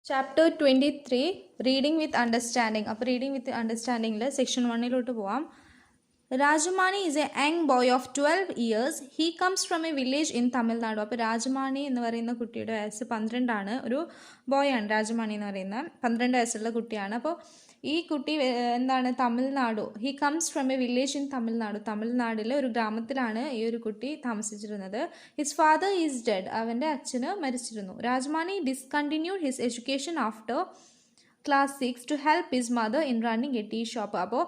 Chapter 23 reading with understanding. അപ്പോൾ reading with അണ്ടർസ്റ്റാൻഡിങ്ങിൽ section 1 പോവാം. Rajamani is a young boy of 12 years. He comes from a village in Tamil Nadu. അപ്പോൾ രാജമാണി എന്ന് പറയുന്ന കുട്ടിയുടെ വയസ്സ് 12 ഒരു ബോയാണ്. രാജമാണി എന്ന് പറയുന്ന 12 വയസ്സുള്ള കുട്ടിയാണ്. അപ്പോൾ ഈ കുട്ടി എന്താണ്, Tamil Nadu. He comes from a village in Tamil Nadu. തമിഴ്നാട്ടിലെ ഒരു ഗ്രാമത്തിലാണ് ഈ ഒരു കുട്ടി താമസിച്ചിരുന്നത്. His father is dead. അവൻ്റെ അച്ഛന് മരിച്ചിരുന്നു. Rajamani discontinued his education after class 6 to help his mother in running a tea shop. അപ്പോൾ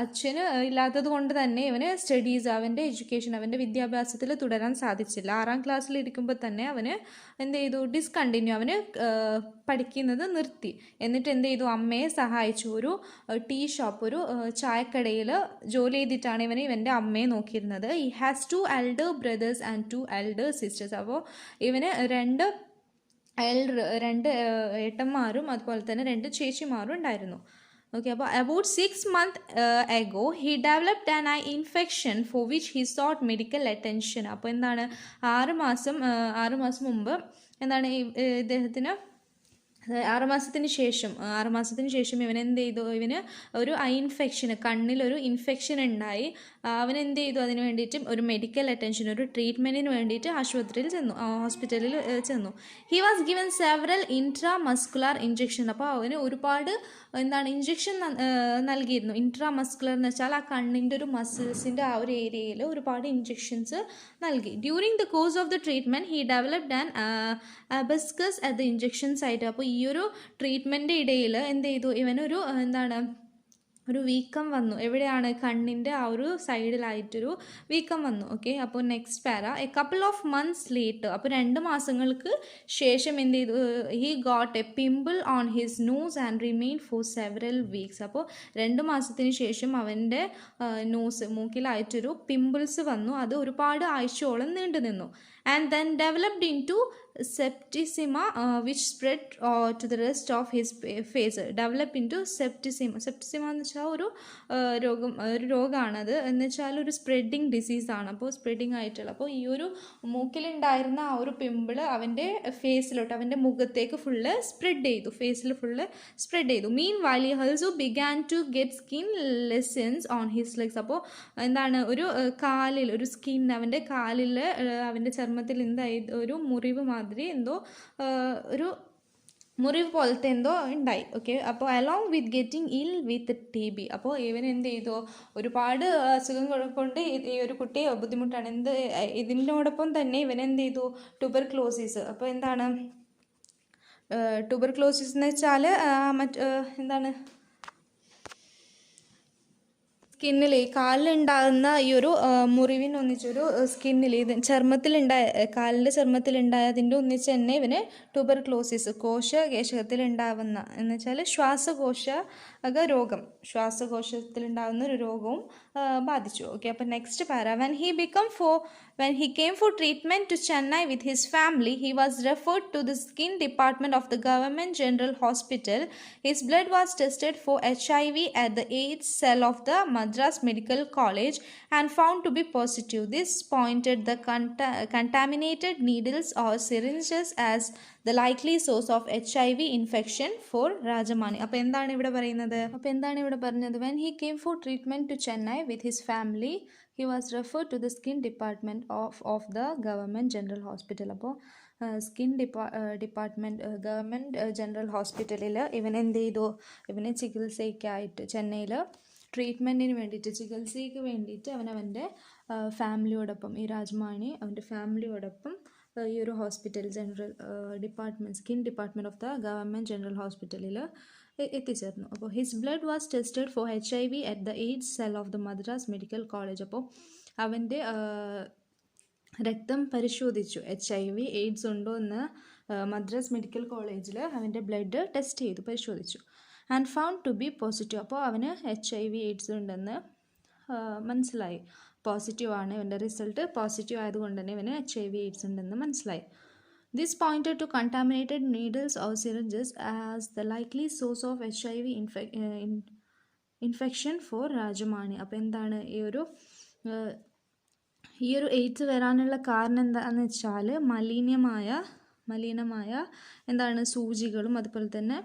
അച്ഛന് ഇല്ലാത്തത് കൊണ്ട് തന്നെ ഇവന് സ്റ്റഡീസ്, അവൻ്റെ എഡ്യൂക്കേഷൻ, അവൻ്റെ വിദ്യാഭ്യാസത്തിൽ തുടരാൻ സാധിച്ചില്ല. 6ാം ക്ലാസ്സിൽ ഇരിക്കുമ്പോൾ തന്നെ അവന് എന്ത് ചെയ്തു, ഡിസ്കണ്ടിന്യൂ, അവന് പഠിക്കുന്നത് നിർത്തി. എന്നിട്ട് എന്ത് ചെയ്തു, അമ്മയെ സഹായിച്ചു. ഒരു ടീ ഷോപ്പ്, ഒരു ചായക്കടയിൽ ജോലി ചെയ്തിട്ടാണ് ഇവൻ്റെ അമ്മയെ നോക്കിയിരുന്നത്. He has 2 elder brothers and 2 elder sisters. അപ്പോൾ ഇവന് രണ്ട് ഏട്ടന്മാരും അതുപോലെ തന്നെ 2 ചേച്ചിമാരും ഉണ്ടായിരുന്നു. ഓക്കെ, അപ്പോൾ about 6 months ago he developed an eye infection for which he sought medical attention. അപ്പോൾ എന്താണ്, 6 മാസം മുമ്പ് എന്താണ് ഇദ്ദേഹത്തിന് 6 മാസത്തിന് ശേഷം ഇവൻ എന്ത് ചെയ്തു, ഇവന് ഒരു ഐ ഇൻഫെക്ഷൻ, കണ്ണിലൊരു ഇൻഫെക്ഷൻ ഉണ്ടായി. അവൻ എന്ത് ചെയ്തു, അതിന് വേണ്ടിയിട്ട് ഒരു മെഡിക്കൽ അറ്റൻഷൻ, ഒരു ട്രീറ്റ്മെൻറ്റിന് വേണ്ടിയിട്ട് ഹോസ്പിറ്റലിൽ ചെന്നു. He was given several intramuscular injection. അപ്പോൾ അവന് ഒരുപാട് ഇഞ്ചക്ഷൻ നൽകിയിരുന്നു. ഇൻട്രാമസ്കുലർ എന്ന് വെച്ചാൽ ആ കണ്ണിൻ്റെ ഒരു മസിൽസിൻ്റെ ആ ഒരു ഏരിയയിൽ ഒരുപാട് ഇഞ്ചക്ഷൻസ് നൽകി. During the course of the treatment he developed an abscess at the injection site. അപ്പോൾ ഈ ഒരു ട്രീറ്റ്മെൻറ്റ് ഇടയിൽ എന്ത് ചെയ്തു, ഇവനൊരു ഒരു വീക്കം വന്നു. എവിടെയാണ്, കണ്ണിൻ്റെ ആ ഒരു സൈഡിലായിട്ടൊരു വീക്കം വന്നു. ഓക്കെ, അപ്പോൾ next para, a couple of months later. അപ്പോൾ 2 മാസങ്ങൾക്ക് ശേഷം എന്ത് ചെയ്തു, he got a pimple on his nose and remain for several weeks. അപ്പോൾ 2 മാസത്തിന് ശേഷം അവൻ്റെ മൂക്കിലായിട്ടൊരു പിമ്പിൾസ് വന്നു. അത് ഒരുപാട് ആഴ്ചയോളം നീണ്ടു നിന്നു. And then developed into septicemia which spread to the rest of his face. Develop into septicemia എന്ന് വെച്ചാൽ ഒരു രോഗമാണത്. എന്ന് വെച്ചാൽ ഒരു സ്പ്രെഡിങ് ഡിസീസാണ്. അപ്പോൾ സ്പ്രെഡിങ് ആയിട്ടുള്ള, അപ്പോൾ ഈ ഒരു മൂക്കിലുണ്ടായിരുന്ന ആ ഒരു പിമ്പിൾ അവൻ്റെ ഫേസിലോട്ട്, അവൻ്റെ മുഖത്തേക്ക് ഫേസിൽ ഫുള്ള് സ്പ്രെഡ് ചെയ്തു. Meanwhile he also began to get skin lesions on his legs. അപ്പോൾ എന്താണ്, ഒരു കാലിൽ ഒരു സ്കിൻ, അവൻ്റെ കാലിൽ അവൻ്റെ ചർമ്മത്തിൽ എന്തായി, ഒരു മുറിവ് ഒരു മുറിവ് പോലത്തെ എന്തോ ഉണ്ടായി. ഓക്കെ, അപ്പോൾ അലോങ് വിത്ത് ഗെറ്റിംഗ് ഇൽ വിത്ത് TB. അപ്പോൾ ഇവൻ എന്ത് ചെയ്തു, ഒരുപാട് അസുഖങ്ങൾ കൊണ്ട് ഈ ഒരു കുട്ടിയെ ബുദ്ധിമുട്ടാണ്. ഇതിനോടൊപ്പം തന്നെ ഇവൻ എന്ത് ചെയ്തു, ട്യൂബർക്ലോസിസ്. അപ്പോൾ എന്താണ് ട്യൂബർക്ലോസിസ് എന്ന് വെച്ചാൽ സ്കിന്നിൽ, ഈ കാലിലുണ്ടാകുന്ന ഈ ഒരു മുറിവിനൊന്നിച്ചൊരു സ്കിന്നിൽ, കാലിൻ്റെ ചർമ്മത്തിലുണ്ടായ അതിൻ്റെ ഒന്നിച്ച് തന്നെ ഇവന് ട്യൂബർക്ലോസിസ്, കോശകേശകത്തിലുണ്ടാവുന്ന എന്ന് വെച്ചാൽ ശ്വാസകോശത്തിലുണ്ടാകുന്ന ഒരു രോഗവും ബാധിച്ചു. ഓക്കെ, അപ്പോൾ നെക്സ്റ്റ് പാര, when he came for treatment to Chennai with his family, he was referred to the skin department of the Government General Hospital. His blood was tested for HIV at the AIDS cell of the Madras Medical College and found to be positive. This pointed the contaminated needles or syringes as the likely source of HIV infection for Rajamani. അപ്പോൾ എന്താണ് ഇവിടെ പറയുന്നത്? When he came for treatment to Chennai with his family, he was referred to the skin department of the Government General Hospital. അപ്പോൾ skin department government ജനറൽ ഹോസ്പിറ്റലിൽ ഇവനെ ചികിത്സയ്ക്കായിട്ട് ചെന്നൈയിൽ ചികിത്സയ്ക്ക് വേണ്ടിയിട്ട് അവൻ്റെ ഫാമിലിയോടൊപ്പം, ഈ രാജമാണി അവൻ്റെ ഫാമിലിയോടൊപ്പം ഈ ഒരു hospital skin department of the general ജനറൽ ഹോസ്പിറ്റലിൽ എത്തിച്ചേർന്നു. അപ്പോൾ his blood was tested for HIV at the AIDS cell of the Madras medical college. അപ്പോൾ അവൻ്റെ രക്തം പരിശോധിച്ചു, HIV AIDS ഉണ്ടോ എന്ന് മദ്രാസ് മെഡിക്കൽ കോളേജിൽ അവൻ്റെ ബ്ലഡ് ടെസ്റ്റ് ചെയ്തു, പരിശോധിച്ചു. And found to be positive. അപ്പോൾ അവന് HIV AIDS ഉണ്ടെന്ന് മനസ്സിലായി. പോസിറ്റീവാണ്, ഇവൻ്റെ റിസൾട്ട് പോസിറ്റീവ് ആയതുകൊണ്ട് തന്നെ ഇവന് HIV AIDS ഉണ്ടെന്ന് മനസ്സിലായി. This pointed to contaminated needles or syringes as the likely source of HIV infection for Rajamani. അപ്പോൾ എന്താണ്, ഈ ഒരു എയ്ഡ്സ് വരാനുള്ള കാരണം എന്താണെന്ന് വെച്ചാൽ മലിനമായ മലിനമായ എന്താണ് സൂചികളും അതുപോലെ തന്നെ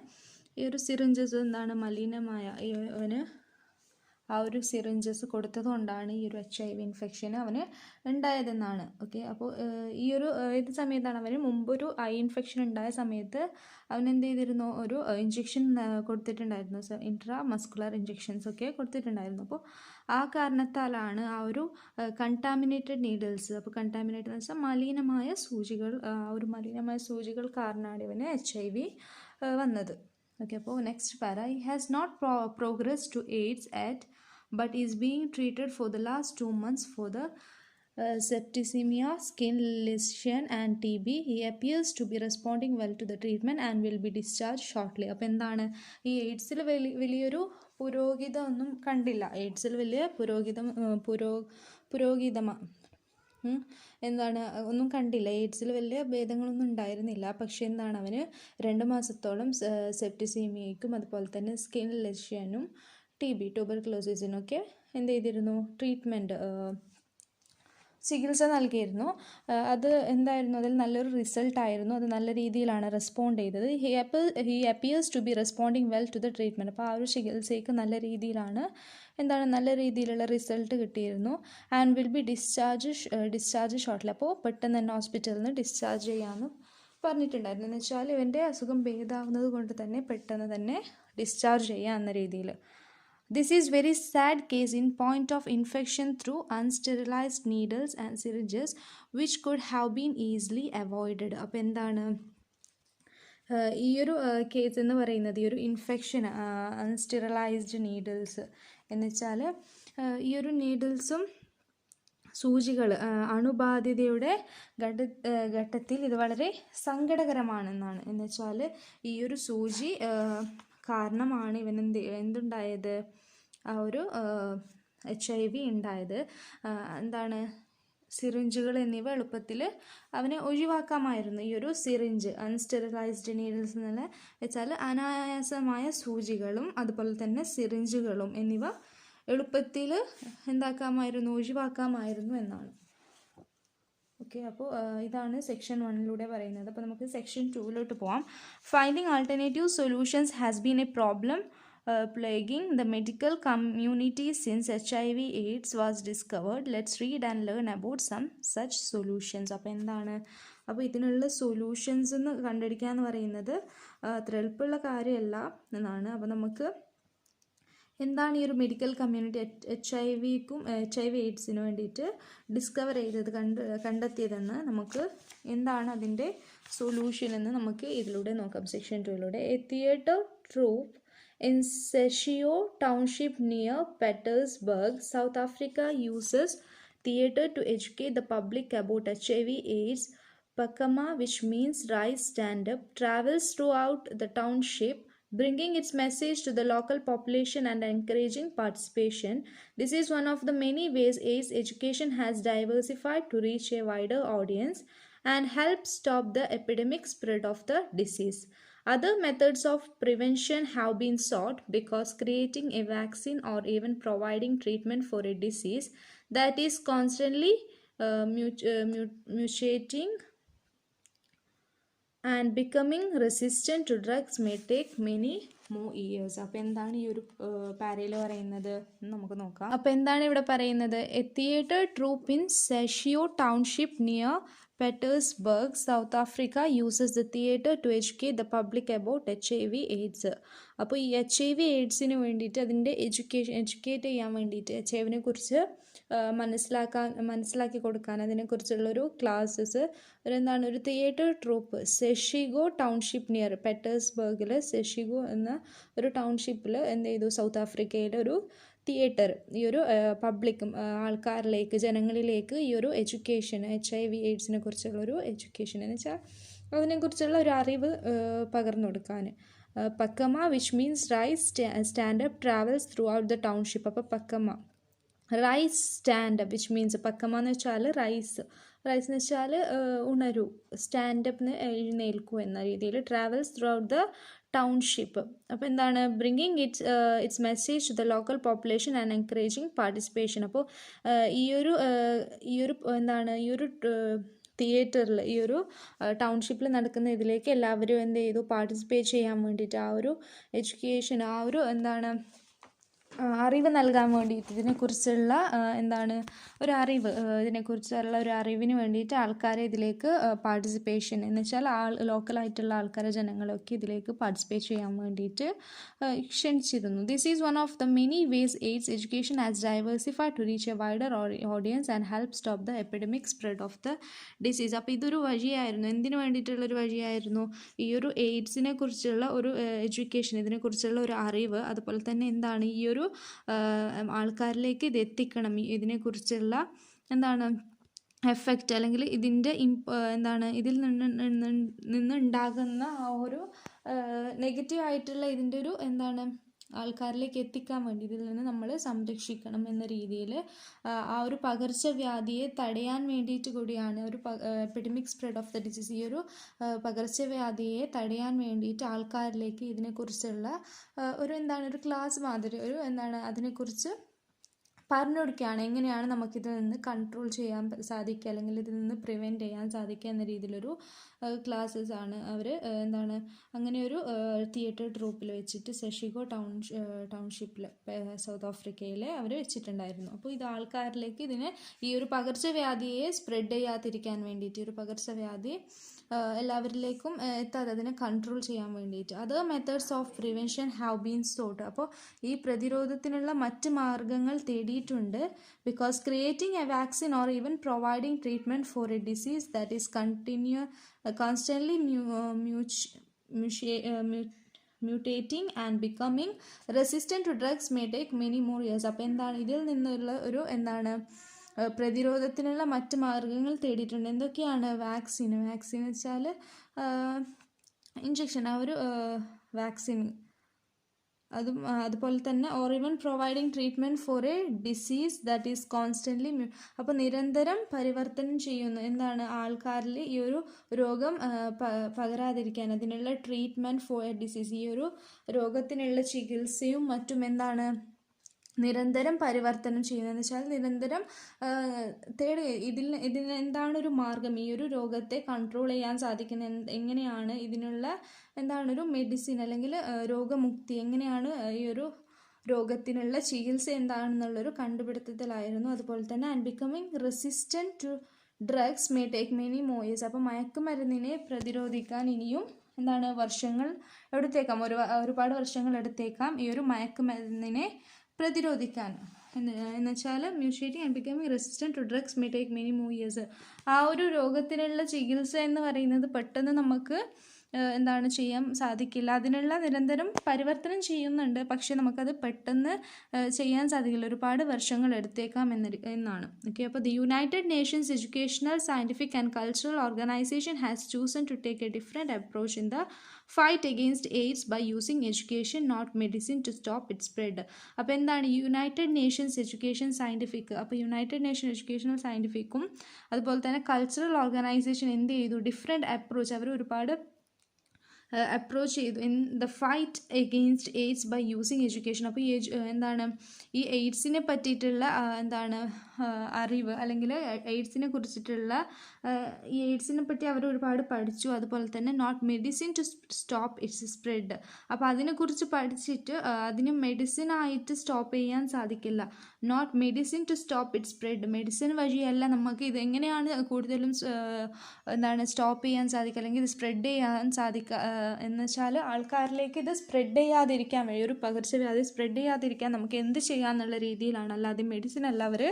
ഈ ഒരു സിറിഞ്ചസ് എന്താണ് മലിനമായ അവന് ആ ഒരു സിറിഞ്ചസ് കൊടുത്തത് കൊണ്ടാണ് ഈ ഒരു HIV ഇൻഫെക്ഷൻ അവന് ഉണ്ടായതെന്നാണ്. ഓക്കെ, അപ്പോൾ ഈ ഒരു ഏത് സമയത്താണ് അവന് മുമ്പൊരു ഐ ഇൻഫെക്ഷൻ ഉണ്ടായ സമയത്ത് അവൻ എന്ത് ചെയ്തിരുന്നു, ഒരു ഇഞ്ചെക്ഷൻ കൊടുത്തിട്ടുണ്ടായിരുന്നു, ഇൻട്രാ മസ്കുലർ ഇഞ്ചെക്ഷൻസ് ഒക്കെ കൊടുത്തിട്ടുണ്ടായിരുന്നു. അപ്പോൾ ആ കാരണത്താലാണ് ആ ഒരു കണ്ടാമിനേറ്റഡ് നീഡിൽസ്, അപ്പോൾ കണ്ടാമിനേറ്റഡ് എന്ന് വെച്ചാൽ മലിനമായ സൂചികൾ, ആ ഒരു മലിനമായ സൂചികൾ കാരണമാണ് ഇവന് HIV വന്നത്. ഓക്കെ, അപ്പോൾ next para, he has not progress to AIDS at but is being treated for the last 2 months for the septicemia, skin lesion and TB. He appears to be responding well to the treatment and will be discharged shortly. അപ്പോൾ എന്താണ്, ഈ എയ്ഡ്സിൽ വലിയൊരു പുരോഗതിയൊന്നും കണ്ടില്ല, എയ്ഡ്സിൽ വലിയ എന്താണ് ഒന്നും കണ്ടില്ല, എയ്ഡ്സിൽ വലിയ ഭേദങ്ങളൊന്നും ഉണ്ടായിരുന്നില്ല. പക്ഷേ എന്താണ്, അവന് 2 മാസത്തോളം സെപ്റ്റിസീമിയയ്ക്കും അതുപോലെ തന്നെ സ്കിൻ ലെഷനും TB ട്യൂബർക്ലോസിസിനൊക്കെ എന്ത് ചെയ്തിരുന്നു, ട്രീറ്റ്മെൻറ്റ് ചികിത്സ നൽകിയിരുന്നു. അത് എന്തായിരുന്നു, അതിൽ നല്ലൊരു റിസൾട്ടായിരുന്നു, അത് നല്ല രീതിയിലാണ് റെസ്പോണ്ട് ചെയ്തത്. He appears to be responding well to the treatment. അപ്പോൾ ആ ഒരു ചികിത്സയ്ക്ക് നല്ല രീതിയിലാണ് നല്ല രീതിയിലുള്ള റിസൾട്ട് കിട്ടിയിരുന്നു. And will be discharge shortly. അപ്പോൾ പെട്ടെന്ന് തന്നെ ഹോസ്പിറ്റലിൽ നിന്ന് ഡിസ്ചാർജ് ചെയ്യാമെന്ന് പറഞ്ഞിട്ടുണ്ടായിരുന്നു. എന്ന് വെച്ചാൽ ഇവൻ്റെ അസുഖം ഭേദമാവുന്നത് കൊണ്ട് തന്നെ പെട്ടെന്ന് തന്നെ ഡിസ്ചാർജ് ചെയ്യാം എന്ന രീതിയിൽ. This is very sad case in point of infection through unsterilized needles and syringes which could have been easily avoided. അപ്പോൾ എന്താണ് ഈ ഒരു കേസ് എന്ന് പറയുന്നത്, ഈ ഒരു ഇൻഫെക്ഷൻ അൺസ്റ്റെറിലൈസ്ഡ് നീഡിൽസ് എന്ന് വെച്ചാൽ ഈ ഒരു നീഡിൽസും സൂചികൾ അണുബാധിതയുടെ ഘട്ടത്തിൽ ഇത് വളരെ സങ്കടകരമാണെന്നാണ്. എന്ന് വെച്ചാൽ ഈ ഒരു സൂചി കാരണമാണ് ഇവൻ എന്തുണ്ടായത്, ആ ഒരു HIV ഉണ്ടായത്. എന്താണ്, സിറിഞ്ചുകൾ എന്നിവ എളുപ്പത്തിൽ അവനെ ഒഴിവാക്കാമായിരുന്നു. ഈ ഒരു സിറിഞ്ച് അൺസ്റ്റെറിലൈസ്ഡ് നീഡിൽസ് എന്നുള്ള വെച്ചാൽ അനായാസമായ സൂചികളും അതുപോലെ തന്നെ സിറിഞ്ചുകളും എന്നിവ എളുപ്പത്തിൽ ഒഴിവാക്കാമായിരുന്നു എന്നാണ്. ഓക്കെ, അപ്പോൾ ഇതാണ് സെക്ഷൻ 1 പറയുന്നത്. അപ്പോൾ നമുക്ക് സെക്ഷൻ 2 പോവാം. Finding alternative solutions has been A problem plaguing the medical community since HIV/AIDS was discovered. Let's read and learn about some such solutions. അപ്പോൾ എന്താണ്, അപ്പോൾ ഇതിനുള്ള സൊല്യൂഷൻസ് എന്ന് കണ്ടുപിടിക്കുക എന്ന് പറയുന്നത് അത്ര എളുപ്പമുള്ള കാര്യമല്ല എന്നാണ്. അപ്പോൾ നമുക്ക് എന്താണ് ഈ ഒരു മെഡിക്കൽ കമ്മ്യൂണിറ്റി HIV/AIDS വേണ്ടിയിട്ട് ഡിസ്കവർ ചെയ്തത്, കണ്ടെത്തിയതെന്ന്, നമുക്ക് എന്താണ് അതിൻ്റെ സൊല്യൂഷൻ എന്ന് നമുക്ക് ഇതിലൂടെ നോക്കാം. Section 2 a theatre troupe in Seshio Township near Petersburg, South Africa uses theatre to educate the public about HIV/AIDS. Pakama, which means rise stand up, travels throughout the township, bringing its message to the local population and encouraging participation. This is one of the many ways AIDS education has diversified to reach a wider audience and help stop the epidemic spread of the disease. Other methods of prevention have been sought because creating a vaccine or even providing treatment for a disease that is constantly mutating and becoming resistant to drugs may take many more years. അപ്പോൾ എന്താണ് ഈ ഒരു പാരയിൽ പറയുന്നത് നമുക്ക് നോക്കാം. അപ്പോൾ എന്താണ് ഇവിടെ പറയുന്നത്, a theatre troupe in Soweto township near Petersburg, South Africa uses the theatre to educate the public about HIV/AIDS. അപ്പോൾ ഈ HIV/AIDSന് വേണ്ടിയിട്ട് അതിൻ്റെ എഡ്യൂക്കേറ്റ് ചെയ്യാൻ വേണ്ടിയിട്ട് HIV കുറിച്ച് മനസ്സിലാക്കി കൊടുക്കാൻ അതിനെക്കുറിച്ചുള്ളൊരു ക്ലാസ്സസ് ഒരു തിയേറ്റർ ട്രൂപ്പ് സെഷിഗോ ടൗൺഷിപ്പ് നിയർ പെറ്റേഴ്സ്ബർഗിൽ സെഷിഗോ എന്ന ഒരു ടൗൺഷിപ്പിൽ എന്ത് ചെയ്തു, സൗത്ത് ആഫ്രിക്കയിലെ ഒരു തിയേറ്റർ ഈ ഒരു പബ്ലിക്കും ആൾക്കാരിലേക്ക് ജനങ്ങളിലേക്ക് ഈ ഒരു എഡ്യൂക്കേഷൻ HIV/AIDSനെ കുറിച്ചുള്ളൊരു എഡ്യൂക്കേഷൻ എന്ന് വെച്ചാൽ അതിനെക്കുറിച്ചുള്ള ഒരു അറിവ് പകർന്നു കൊടുക്കാൻ. പക്കമ which means rice stand up travels throughout the township. അപ്പോൾ പക്കമ റൈസ് സ്റ്റാൻഡപ്പ് വിച്ച് മീൻസ് പക്കമ എന്ന് വെച്ചാൽ റൈസ് എന്ന് വെച്ചാൽ ഉണരൂ, സ്റ്റാൻഡപ്പിന് എഴുന്നേൽക്കൂ എന്ന രീതിയിൽ. Travels throughout the township. അപ്പോൾ എന്താണ്, bringing its message to the local population and encouraging participation. അപ്പോൾ ഈ ഒരു തിയേറ്ററിൽ ഈ ഒരു ടൗൺഷിപ്പിൽ നടക്കുന്ന ഇതിലേക്ക് എല്ലാവരും എന്ത് ചെയ്തു, പാർട്ടിസിപ്പേറ്റ് ചെയ്യാൻ വേണ്ടിയിട്ട് ആ ഒരു എഡ്യൂക്കേഷൻ, ആ ഒരു എന്താണ് അറിവ് നൽകാൻ വേണ്ടിയിട്ട് ഇതിനെക്കുറിച്ചുള്ള എന്താണ് ഒരു അറിവ്, ഇതിനെക്കുറിച്ചുള്ള ഒരു അറിവിന് വേണ്ടിയിട്ട് ആൾക്കാരെ ഇതിലേക്ക് പാർട്ടിസിപ്പേഷൻ എന്ന് വെച്ചാൽ ലോക്കലായിട്ടുള്ള ആൾക്കാരെ, ജനങ്ങളൊക്കെ ഇതിലേക്ക് പാർട്ടിസിപ്പേറ്റ് ചെയ്യാൻ വേണ്ടിയിട്ട് ക്ഷണിച്ചിരുന്നു. This is one of the many ways AIDS education has diversified to reach a wider audience and help stop the epidemic spread of the disease. അപ്പോൾ ഇതൊരു വഴിയായിരുന്നു, എന്തിനു വേണ്ടിയിട്ടുള്ളൊരു വഴിയായിരുന്നു, ഈ ഒരു എയ്ഡ്സിനെ കുറിച്ചുള്ള ഒരു എഡ്യൂക്കേഷൻ, ഇതിനെക്കുറിച്ചുള്ള ഒരു അറിവ്, അതുപോലെ തന്നെ എന്താണ് ഈ ഒരു ആൾക്കാരിലേക്ക് ഇത് എത്തിക്കണം, ഇതിനെക്കുറിച്ചുള്ള എന്താണ് എഫക്റ്റ് അല്ലെങ്കിൽ ഇതിൻ്റെ എന്താണ് ഇതിൽ നിന്നുണ്ടാകുന്ന ആ ഒരു നെഗറ്റീവ് ആയിട്ടുള്ള ഇതിൻ്റെ ഒരു എന്താണ് ആൾക്കാരിലേക്ക് എത്തിക്കാൻ വേണ്ടി ഇതിൽ നിന്ന് നമ്മൾ സംരക്ഷിക്കണം എന്ന രീതിയിൽ ആ ഒരു പകർച്ചവ്യാധിയെ തടയാൻ വേണ്ടിയിട്ട് കൂടിയാണ് ഒരു epidemic spread of the disease, ഈ ഒരു പകർച്ചവ്യാധിയെ തടയാൻ വേണ്ടിയിട്ട് ആൾക്കാരിലേക്ക് ഇതിനെക്കുറിച്ചുള്ള ഒരു എന്താണ് ഒരു ക്ലാസ് മാതിരി ഒരു എന്താണ് അതിനെക്കുറിച്ച് പറഞ്ഞു കൊടുക്കുകയാണ്, എങ്ങനെയാണ് നമുക്കിതിൽ നിന്ന് കൺട്രോൾ ചെയ്യാൻ സാധിക്കുക അല്ലെങ്കിൽ ഇതിൽ നിന്ന് പ്രിവെൻറ്റ് ചെയ്യാൻ സാധിക്കുക എന്ന രീതിയിലൊരു ക്ലാസ്സസ് ആണ് അവർ എന്താണ് അങ്ങനെ ഒരു തിയേറ്റർ ട്രൂപ്പിൽ വെച്ചിട്ട് സെഷിഗോ ടൗൺഷിപ്പിൽ സൗത്ത് ആഫ്രിക്കയിൽ അവർ വെച്ചിട്ടുണ്ടായിരുന്നു. അപ്പോൾ ഇത് ആൾക്കാരിലേക്ക് ഈ ഒരു പകർച്ചവ്യാധിയെ സ്പ്രെഡ് ചെയ്യാതിരിക്കാൻ വേണ്ടിയിട്ട്, ഒരു പകർച്ചവ്യാധി എല്ലാവരിലേക്കും എത്താതെ അതിനെ കൺട്രോൾ ചെയ്യാൻ വേണ്ടിയിട്ട്. Other methods of prevention have been sought. അപ്പോൾ ഈ പ്രതിരോധത്തിനുള്ള മറ്റ് മാർഗങ്ങൾ തേടിയിട്ടുണ്ട്. Because creating a vaccine or even providing treatment for a disease that is constantly mutating and becoming resistant to drugs may take many more years. അപ്പോൾ എന്താണ് ഇതിൽ നിന്നുള്ള ഒരു എന്താണ് പ്രതിരോധത്തിനുള്ള മറ്റ് മാർഗങ്ങൾ തേടിയിട്ടുണ്ട്. എന്തൊക്കെയാണ്? വാക്സിൻ വെച്ചാൽ ഇഞ്ചക്ഷൻ, ആ ഒരു വാക്സിൻ, അതുപോലെ തന്നെ or even providing treatment for a disease that is constantly അപ്പോൾ നിരന്തരം പരിവർത്തനം ചെയ്യുന്നു എന്താണ് ആൾക്കാരിൽ ഈ ഒരു രോഗം പകരാതിരിക്കാൻ, അതിനുള്ള ട്രീറ്റ്മെൻറ്റ് ഫോർ എ ഡിസീസ്, ഈ ഒരു രോഗത്തിനുള്ള ചികിത്സയും മറ്റും എന്താണ് നിരന്തരം പരിവർത്തനം ചെയ്യുന്നതെന്ന് വെച്ചാൽ നിരന്തരം ഇതിന് എന്താണ് ഒരു മാർഗം, ഈ ഒരു രോഗത്തെ കൺട്രോൾ ചെയ്യാൻ സാധിക്കുന്ന എങ്ങനെയാണ്, ഇതിനുള്ള എന്താണ് ഒരു മെഡിസിൻ അല്ലെങ്കിൽ രോഗമുക്തി, എങ്ങനെയാണ് ഈ ഒരു രോഗത്തിനുള്ള ചികിത്സ എന്താണെന്നുള്ളൊരു കണ്ടുപിടുത്തത്തിലായിരുന്നു. അതുപോലെ തന്നെ and becoming resistant to drugs may take many more years. അപ്പോൾ മയക്കുമരുന്നിനെ പ്രതിരോധിക്കാൻ ഇനിയും എന്താണ് വർഷങ്ങൾ എടുത്തേക്കാം, ഒരുപാട് വർഷങ്ങൾ എടുത്തേക്കാം ഈ ഒരു മയക്കുമരുന്നിനെ പ്രതിരോധിക്കാൻ. എന്നുവെച്ചാൽ mutating and becoming resistant to drugs may take many more years. ആ ഒരു രോഗത്തിനുള്ള ചികിത്സ എന്ന് പറയുന്നത് പെട്ടെന്ന് നമുക്ക് എന്താണ് ചെയ്യാൻ സാധിക്കില്ല, അതിനുള്ള നിരന്തരം പരിവർത്തനം ചെയ്യുന്നുണ്ട്, പക്ഷേ നമുക്കത് പെട്ടെന്ന് ചെയ്യാൻ സാധിക്കില്ല, ഒരുപാട് വർഷങ്ങൾ എടുത്തേക്കാം എന്നാണ്. ഓക്കെ, അപ്പോൾ the United Nations Educational Scientific and Cultural Organization has chosen to take a different approach in the fight against AIDS by using education not medicine to stop it spread. അപ്പോൾ എന്താണ് യുണൈറ്റഡ് നേഷൻസ് എഡ്യൂക്കേഷൻ സയൻറ്റിഫിക്, അപ്പോൾ United Nation Educational സയൻറ്റിഫിക്കും അതുപോലെ തന്നെ cultural organisation എന്ത് ചെയ്തു, different approach, അവർ ഒരുപാട് approach ചെയ്തു in the fight against AIDS by using education. അപ്പോൾ എന്താണ് ഈ എയ്ഡ്സിനെ പറ്റിയിട്ടുള്ള എന്താണ് അറിവ് അല്ലെങ്കിൽ എയ്ഡ്സിനെ കുറിച്ചിട്ടുള്ള ഈ എയ്ഡ്സിനെ പറ്റി അവർ ഒരുപാട് പഠിച്ചു. അതുപോലെ തന്നെ not medicine to stop its spread. അപ്പോൾ അതിനെക്കുറിച്ച് പഠിച്ചിട്ട് അതിന് മെഡിസിനായിട്ട് സ്റ്റോപ്പ് ചെയ്യാൻ സാധിക്കില്ല. Not medicine to stop it spread, medicine വഴിയല്ല നമുക്ക് ഇത് എങ്ങനെയാണ് കൂടുതലും എന്താണ് സ്റ്റോപ്പ് ചെയ്യാൻ സാധിക്കുക അല്ലെങ്കിൽ ഇത് സ്പ്രെഡ് ചെയ്യാൻ സാധിക്കുക എന്ന് വെച്ചാൽ ആൾക്കാരിലേക്ക് ഇത് സ്പ്രെഡ് ചെയ്യാതിരിക്കാൻ വഴി, ഒരു പകർച്ചവ്യാധി സ്പ്രെഡ് ചെയ്യാതിരിക്കാൻ നമുക്ക് എന്ത് ചെയ്യാന്നുള്ള രീതിയിലാണ്, അല്ലാതെ മെഡിസിൻ അല്ല അവർ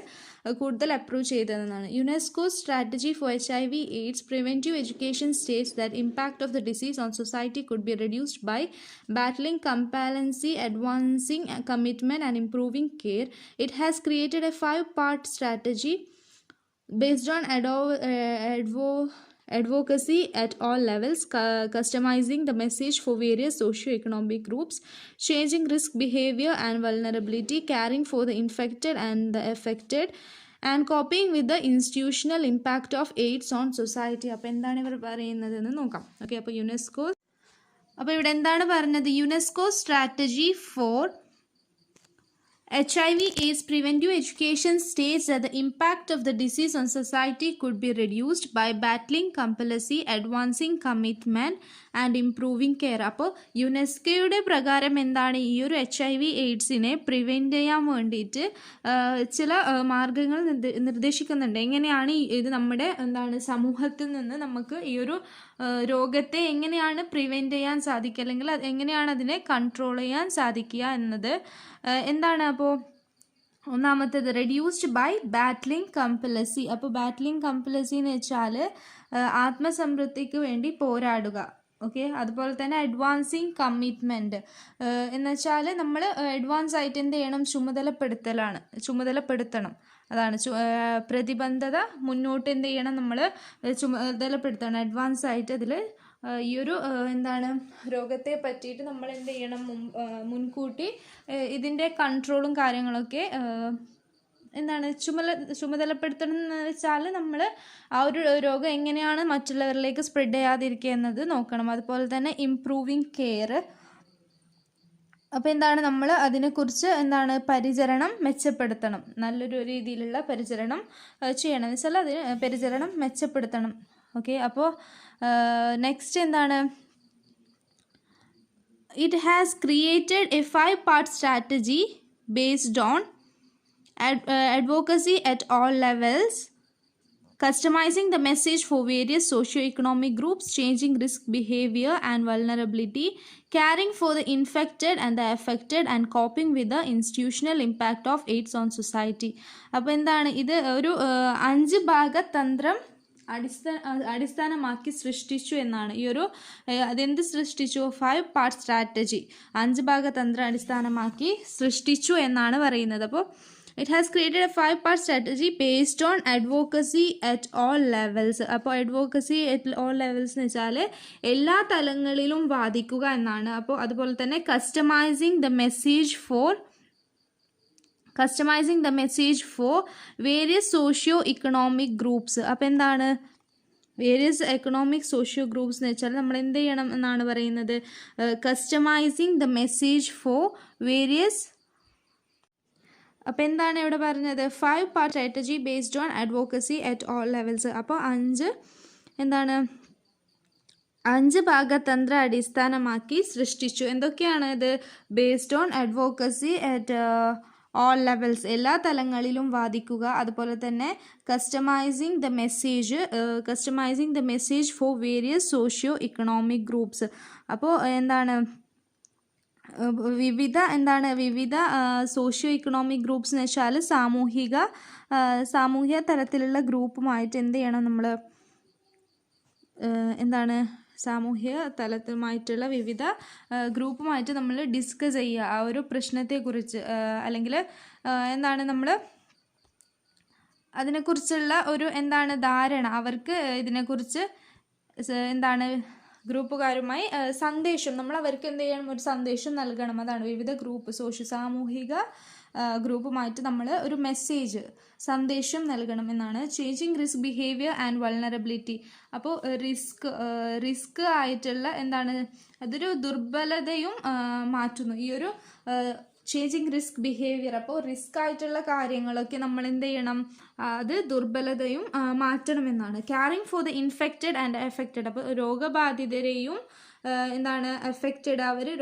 കൂടുതൽ അപ്രോച്ച് ചെയ്തതെന്നാണ്. UNESCO strategy four HIV AIDS preventive education states that impact of the disease on society could be reduced by battling complacency, advancing commitment and improving care. It has created a 5-part strategy based on advocacy at all levels, customizing the message for various socio-economic groups, changing risk behavior and vulnerability, caring for the infected and the affected, and coping with the institutional impact of AIDS on society. അപ്പോൾ എന്താണ് ഇവർ പറയുന്നതെന്ന് നോക്കാം. Okay, അപ്പോൾ ഇവിടെ എന്താണ് പറഞ്ഞത്? UNESCO strategy four HIV/AIDS preventive education states that the impact of the disease on society could be reduced by battling compulsory, advancing commitment and improving care. അപ്പോൾ യുനെസ്കോയുടെ പ്രകാരം എന്താണ് ഈ ഒരു HIV/AIDSനെ പ്രിവെൻറ്റ് ചെയ്യാൻ വേണ്ടിയിട്ട് ചില മാർഗങ്ങൾ നിർദ്ദേശിക്കുന്നുണ്ട്. എങ്ങനെയാണ് ഇത് നമ്മുടെ എന്താണ് സമൂഹത്തിൽ നിന്ന് നമുക്ക് ഈ ഒരു രോഗത്തെ എങ്ങനെയാണ് പ്രിവെൻറ്റ് ചെയ്യാൻ സാധിക്കുക, അല്ലെങ്കിൽ എങ്ങനെയാണ് അതിനെ കൺട്രോൾ ചെയ്യാൻ സാധിക്കുക എന്നത് എന്താണ്. അപ്പോൾ ഒന്നാമത്തേത് റെഡ്യൂസ്ഡ് ബൈ ബാറ്റ്ലിംഗ് കമ്പൽസി. അപ്പോൾ ബാറ്റ്ലിംഗ് കമ്പൽസി എന്ന് വെച്ചാൽ ആത്മസംതൃപ്തിക്ക് വേണ്ടി പോരാടുക. ഓക്കെ, അതുപോലെ തന്നെ അഡ്വാൻസിങ് കമ്മിറ്റ്മെൻറ്റ് എന്ന് വെച്ചാൽ നമ്മൾ അഡ്വാൻസ് ആയിട്ട് എന്ത് ചെയ്യണം, ചുമതലപ്പെടുത്തണം. അതാണ് പ്രതിബദ്ധത മുന്നോട്ട് എന്ത് ചെയ്യണം, നമ്മൾ ചുമതലപ്പെടുത്തണം അഡ്വാൻസ് ആയിട്ട്. അതിൽ ഈ ഒരു എന്താണ് രോഗത്തെ പറ്റിയിട്ട് നമ്മൾ എന്ത് ചെയ്യണം, മുൻകൂട്ടി ഇതിൻ്റെ കൺട്രോളും കാര്യങ്ങളൊക്കെ എന്താണ് ചുമതലപ്പെടുത്തണം എന്ന് വെച്ചാൽ നമ്മൾ ആ ഒരു രോഗം എങ്ങനെയാണ് മറ്റുള്ളവരിലേക്ക് സ്പ്രെഡ് ചെയ്യാതിരിക്കുക എന്നത് നോക്കണം. അതുപോലെ തന്നെ ഇംപ്രൂവിങ് കെയർ. അപ്പോൾ എന്താണ് നമ്മൾ അതിനെക്കുറിച്ച് എന്താണ് പരിചരണം മെച്ചപ്പെടുത്തണം, നല്ലൊരു രീതിയിലുള്ള പരിചരണം ചെയ്യണം എന്ന് വെച്ചാൽ അതിന് പരിചരണം മെച്ചപ്പെടുത്തണം. ഓക്കെ, അപ്പോൾ നെക്സ്റ്റ് എന്താണ്, it has created A 5-part strategy based on advocacy at all levels, customizing the message for various socio-economic groups, changing risk behavior and vulnerability, caring for the infected and the affected, and coping with the institutional impact of AIDS on society. അപ്പോൾ എന്താണ് ഇത് ഒരു 5 ഭാഗ തന്ത്രം അടിസ്ഥാനമാക്കി സൃഷ്ടിച്ചു എന്നാണ്. ഈ ഒരു അതെന്ത് സൃഷ്ടിച്ചു, 5-part strategy 5 ഭാഗ തന്ത്രം അടിസ്ഥാനമാക്കി സൃഷ്ടിച്ചു എന്നാണ് പറയുന്നത്. അപ്പോൾ it has created A 5-part strategy based on advocacy at all levels. അപ്പോൾ advocacy at all levels എന്ന് വെച്ചാൽ എല്ലാ തലങ്ങളിലും വാദിക്കുക എന്നാണ്. അപ്പോൾ അതുപോലെ തന്നെ customising the message for various socio economic groups. അപ്പോൾ എന്താണ് വേരിയസ് എക്കണോമിക് സോഷ്യോ ഗ്രൂപ്പ്സ് എന്ന് വെച്ചാൽ നമ്മൾ എന്ത് ചെയ്യണം എന്നാണ് പറയുന്നത്, customising the message for various. അപ്പോൾ എന്താണ് ഇവിടെ പറഞ്ഞത്, 5-part strategy based on advocacy at all levels. അപ്പോൾ 5 ഭാഗതന്ത്ര അടിസ്ഥാനമാക്കി സൃഷ്ടിച്ചു. എന്തൊക്കെയാണ് ഇത്, based on advocacy at all levels, എല്ലാ തലങ്ങളിലും വാദിക്കുക. അതുപോലെ തന്നെ customising the message for various socio economic groups. അപ്പോൾ എന്താണ് വിവിധ സോഷ്യോ ഇക്കണോമിക് ഗ്രൂപ്പ്സ് എന്ന് വെച്ചാൽ സാമൂഹിക തലത്തിലുള്ള ഗ്രൂപ്പുമായിട്ട് എന്ത് ചെയ്യണം നമ്മൾ, സാമൂഹിക തലത്തുമായിട്ടുള്ള വിവിധ ഗ്രൂപ്പുമായിട്ട് നമ്മൾ ഡിസ്കസ് ചെയ്യുക ആ ഒരു പ്രശ്നത്തെക്കുറിച്ച്, അല്ലെങ്കിൽ നമ്മൾ അതിനെക്കുറിച്ചുള്ള ഒരു ധാരണ, അവർക്ക് ഇതിനെക്കുറിച്ച് ഗ്രൂപ്പുകാരുമായി സന്ദേശം, നമ്മൾ അവർക്ക് എന്ത് ചെയ്യണം, ഒരു സന്ദേശം നൽകണം. അതാണ് വിവിധ ഗ്രൂപ്പ് സാമൂഹിക ഗ്രൂപ്പുമായിട്ട് നമ്മൾ ഒരു സന്ദേശം നൽകണം എന്നാണ്. Changing risk behaviour and vulnerability. അപ്പോൾ റിസ്ക് ആയിട്ടുള്ള അതൊരു ദുർബലതയും മാറ്റുന്നു ഈ ഒരു ചേഞ്ചിങ് റിസ്ക് ബിഹേവിയർ. അപ്പോൾ റിസ്ക് ആയിട്ടുള്ള കാര്യങ്ങളൊക്കെ നമ്മൾ എന്ത് ചെയ്യണം, അത് ദുർബലതയും മാറ്റണമെന്നാണ്. Caring for the infected and affected. അപ്പോൾ രോഗബാധിതരെയും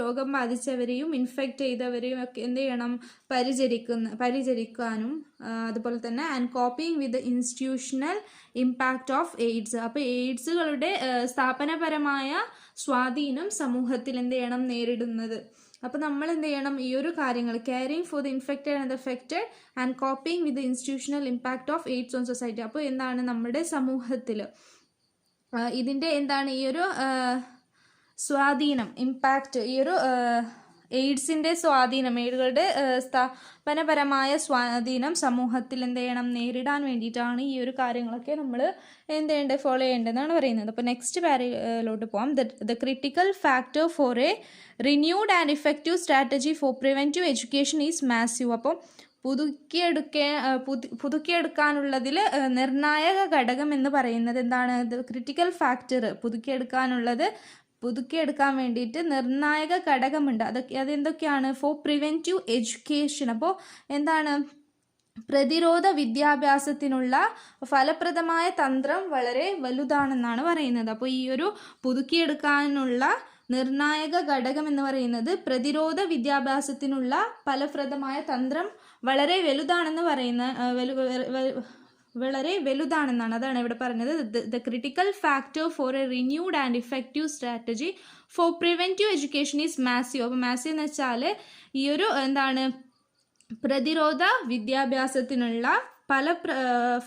രോഗം ബാധിച്ചവരെയും ഇൻഫെക്റ്റ് ചെയ്തവരെയും ഒക്കെ എന്ത് ചെയ്യണം, പരിചരിക്കാനും. അതുപോലെ തന്നെ and coping with institutional impact of AIDS. അപ്പോൾ എയ്ഡ്സുകളുടെ സ്ഥാപനപരമായ സ്വാധീനം സമൂഹത്തിൽ എന്ത് ചെയ്യണം, നേരിടുന്നത്. അപ്പോൾ നമ്മൾ എന്ത് ചെയ്യണം, ഈ ഒരു കാര്യങ്ങൾ caring for the infected and affected and coping with institutional impact of AIDS on society. അപ്പോൾ നമ്മുടെ സമൂഹത്തിൽ ഇതിൻ്റെ ഈ ഒരു സ്വാധീനം, ഇമ്പാക്റ്റ്, ഈ ഒരു എയ്ഡ്സിൻ്റെ സ്വാധീനം, എയ്ഡുകളുടെ സ്ഥാപനപരമായ സ്വാധീനം സമൂഹത്തിൽ എന്ത് ചെയ്യണം, നേരിടാൻ വേണ്ടിയിട്ടാണ് ഈ ഒരു കാര്യങ്ങളൊക്കെ നമ്മൾ ഫോളോ ചെയ്യേണ്ടതെന്നാണ് പറയുന്നത്. അപ്പോൾ നെക്സ്റ്റ് പാരയിലോട്ട് പോകാം. The critical factor for A renewed and effective strategy four preventive education is massive. അപ്പം പുതുക്കിയെടുക്കാനുള്ളതിൽ നിർണായക ഘടകം എന്ന് പറയുന്നത് ക്രിട്ടിക്കൽ ഫാക്ടർ, പുതുക്കിയെടുക്കാൻ വേണ്ടിയിട്ട് നിർണായക ഘടകമുണ്ട്. അതെന്തൊക്കെയാണ്? For preventive education. അപ്പോൾ എന്താണ്? പ്രതിരോധ വിദ്യാഭ്യാസത്തിനുള്ള ഫലപ്രദമായ തന്ത്രം വളരെ വലുതാണെന്നാണ് പറയുന്നത്. അപ്പോൾ ഈ ഒരു പുതുക്കിയെടുക്കാനുള്ള നിർണായക ഘടകം എന്ന് പറയുന്നത് പ്രതിരോധ വിദ്യാഭ്യാസത്തിനുള്ള ഫലപ്രദമായ തന്ത്രം വളരെ വലുതാണെന്ന് വളരെ വലുതാണെന്നാണ്. അതാണ് ഇവിടെ പറഞ്ഞത്. The critical factor for A renewed and effective strategy four preventive education is massive. അപ്പോൾ മാസീവ് എന്ന് വെച്ചാൽ ഈ ഒരു എന്താണ് പ്രതിരോധ വിദ്യാഭ്യാസത്തിനുള്ള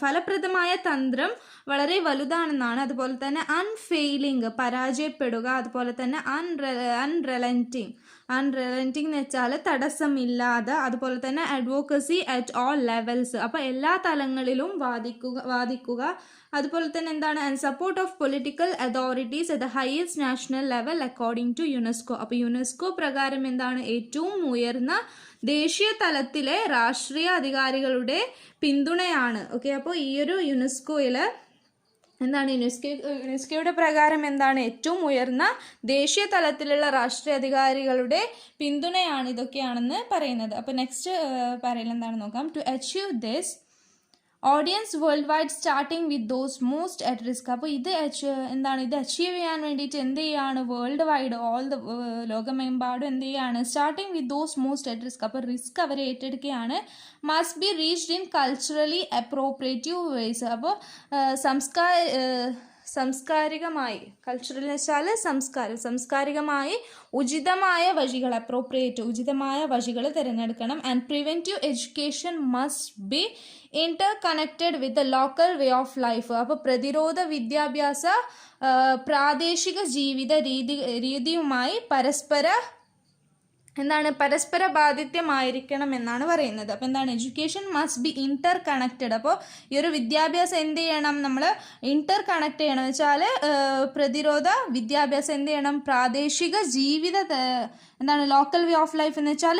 ഫലപ്രദമായ തന്ത്രം വളരെ വലുതാണെന്നാണ്. അതുപോലെ തന്നെ അൺഫെയിലിംഗ് പരാജയപ്പെടുക, അതുപോലെ തന്നെ അൺറെലന്റിങ് എന്ന് വെച്ചാൽ തടസ്സമില്ലാതെ, അതുപോലെ തന്നെ അഡ്വോക്കസി അറ്റ് ഓൾ ലെവൽസ്. അപ്പോൾ എല്ലാ തലങ്ങളിലും വാദിക്കുക. അതുപോലെ തന്നെ എന്താണ്? And support of political authorities at the highest national level according to UNESCO. അപ്പോൾ യുനെസ്കോ പ്രകാരം എന്താണ്? ഏറ്റവും ഉയർന്ന ദേശീയ തലത്തിലെ രാഷ്ട്രീയ അധികാരികളുടെ പിന്തുണയാണ്. ഓക്കെ, അപ്പോൾ ഈ ഒരു യുനെസ്കോയിൽ എന്താണ്? യുനെസ്കോയുടെ പ്രകാരം എന്താണ്? ഏറ്റവും ഉയർന്ന ദേശീയ തലത്തിലുള്ള രാഷ്ട്രീയ അധികാരികളുടെ പിന്തുണയാണ് ഇതൊക്കെയാണെന്ന് പറയുന്നത്. അപ്പോൾ നെക്സ്റ്റ് പറയുന്നത് എന്താണെന്ന് നോക്കാം. To achieve this audience worldwide starting with those most at risk. അപ്പോൾ ഇത് എന്താണ്? ഇത് അച്ചീവ് ചെയ്യാൻ വേണ്ടിയിട്ട് എന്ത് ചെയ്യാണ്? വേൾഡ് വൈഡ് ലോകമെമ്പാടും എന്ത് ചെയ്യാണ്? Starting with those most at risk. അപ്പോൾ റിസ്ക് അവർ ഏറ്റെടുക്കുകയാണ്. Must be reached in culturally appropriative ways. അപ്പോൾ സംസ്കാരികമായി, കൾച്ചറൽ എന്ന് വെച്ചാൽ സംസ്കാരികമായി ഉചിതമായ വഴികൾ, ഉചിതമായ വഴികൾ തിരഞ്ഞെടുക്കണം. And preventive education must be Inter connected with the local way of life. അപ്പോൾ പ്രതിരോധ വിദ്യാഭ്യാസ പ്രാദേശിക ജീവിത രീതിയുമായി പരസ്പര ബാധിത്യമായിരിക്കണം എന്നാണ് പറയുന്നത്. അപ്പോൾ എന്താണ്? Education must be Inter connected. അപ്പോൾ ഈ ഒരു വിദ്യാഭ്യാസം എന്ത് ചെയ്യണം? നമ്മൾ ഇന്റർ കണക്ട് ചെയ്യണം എന്ന് വെച്ചാൽ പ്രതിരോധ വിദ്യാഭ്യാസം എന്ത് ചെയ്യണം? പ്രാദേശിക എന്താണ്? ലോക്കൽ വേ ഓഫ് ലൈഫ് എന്ന് വെച്ചാൽ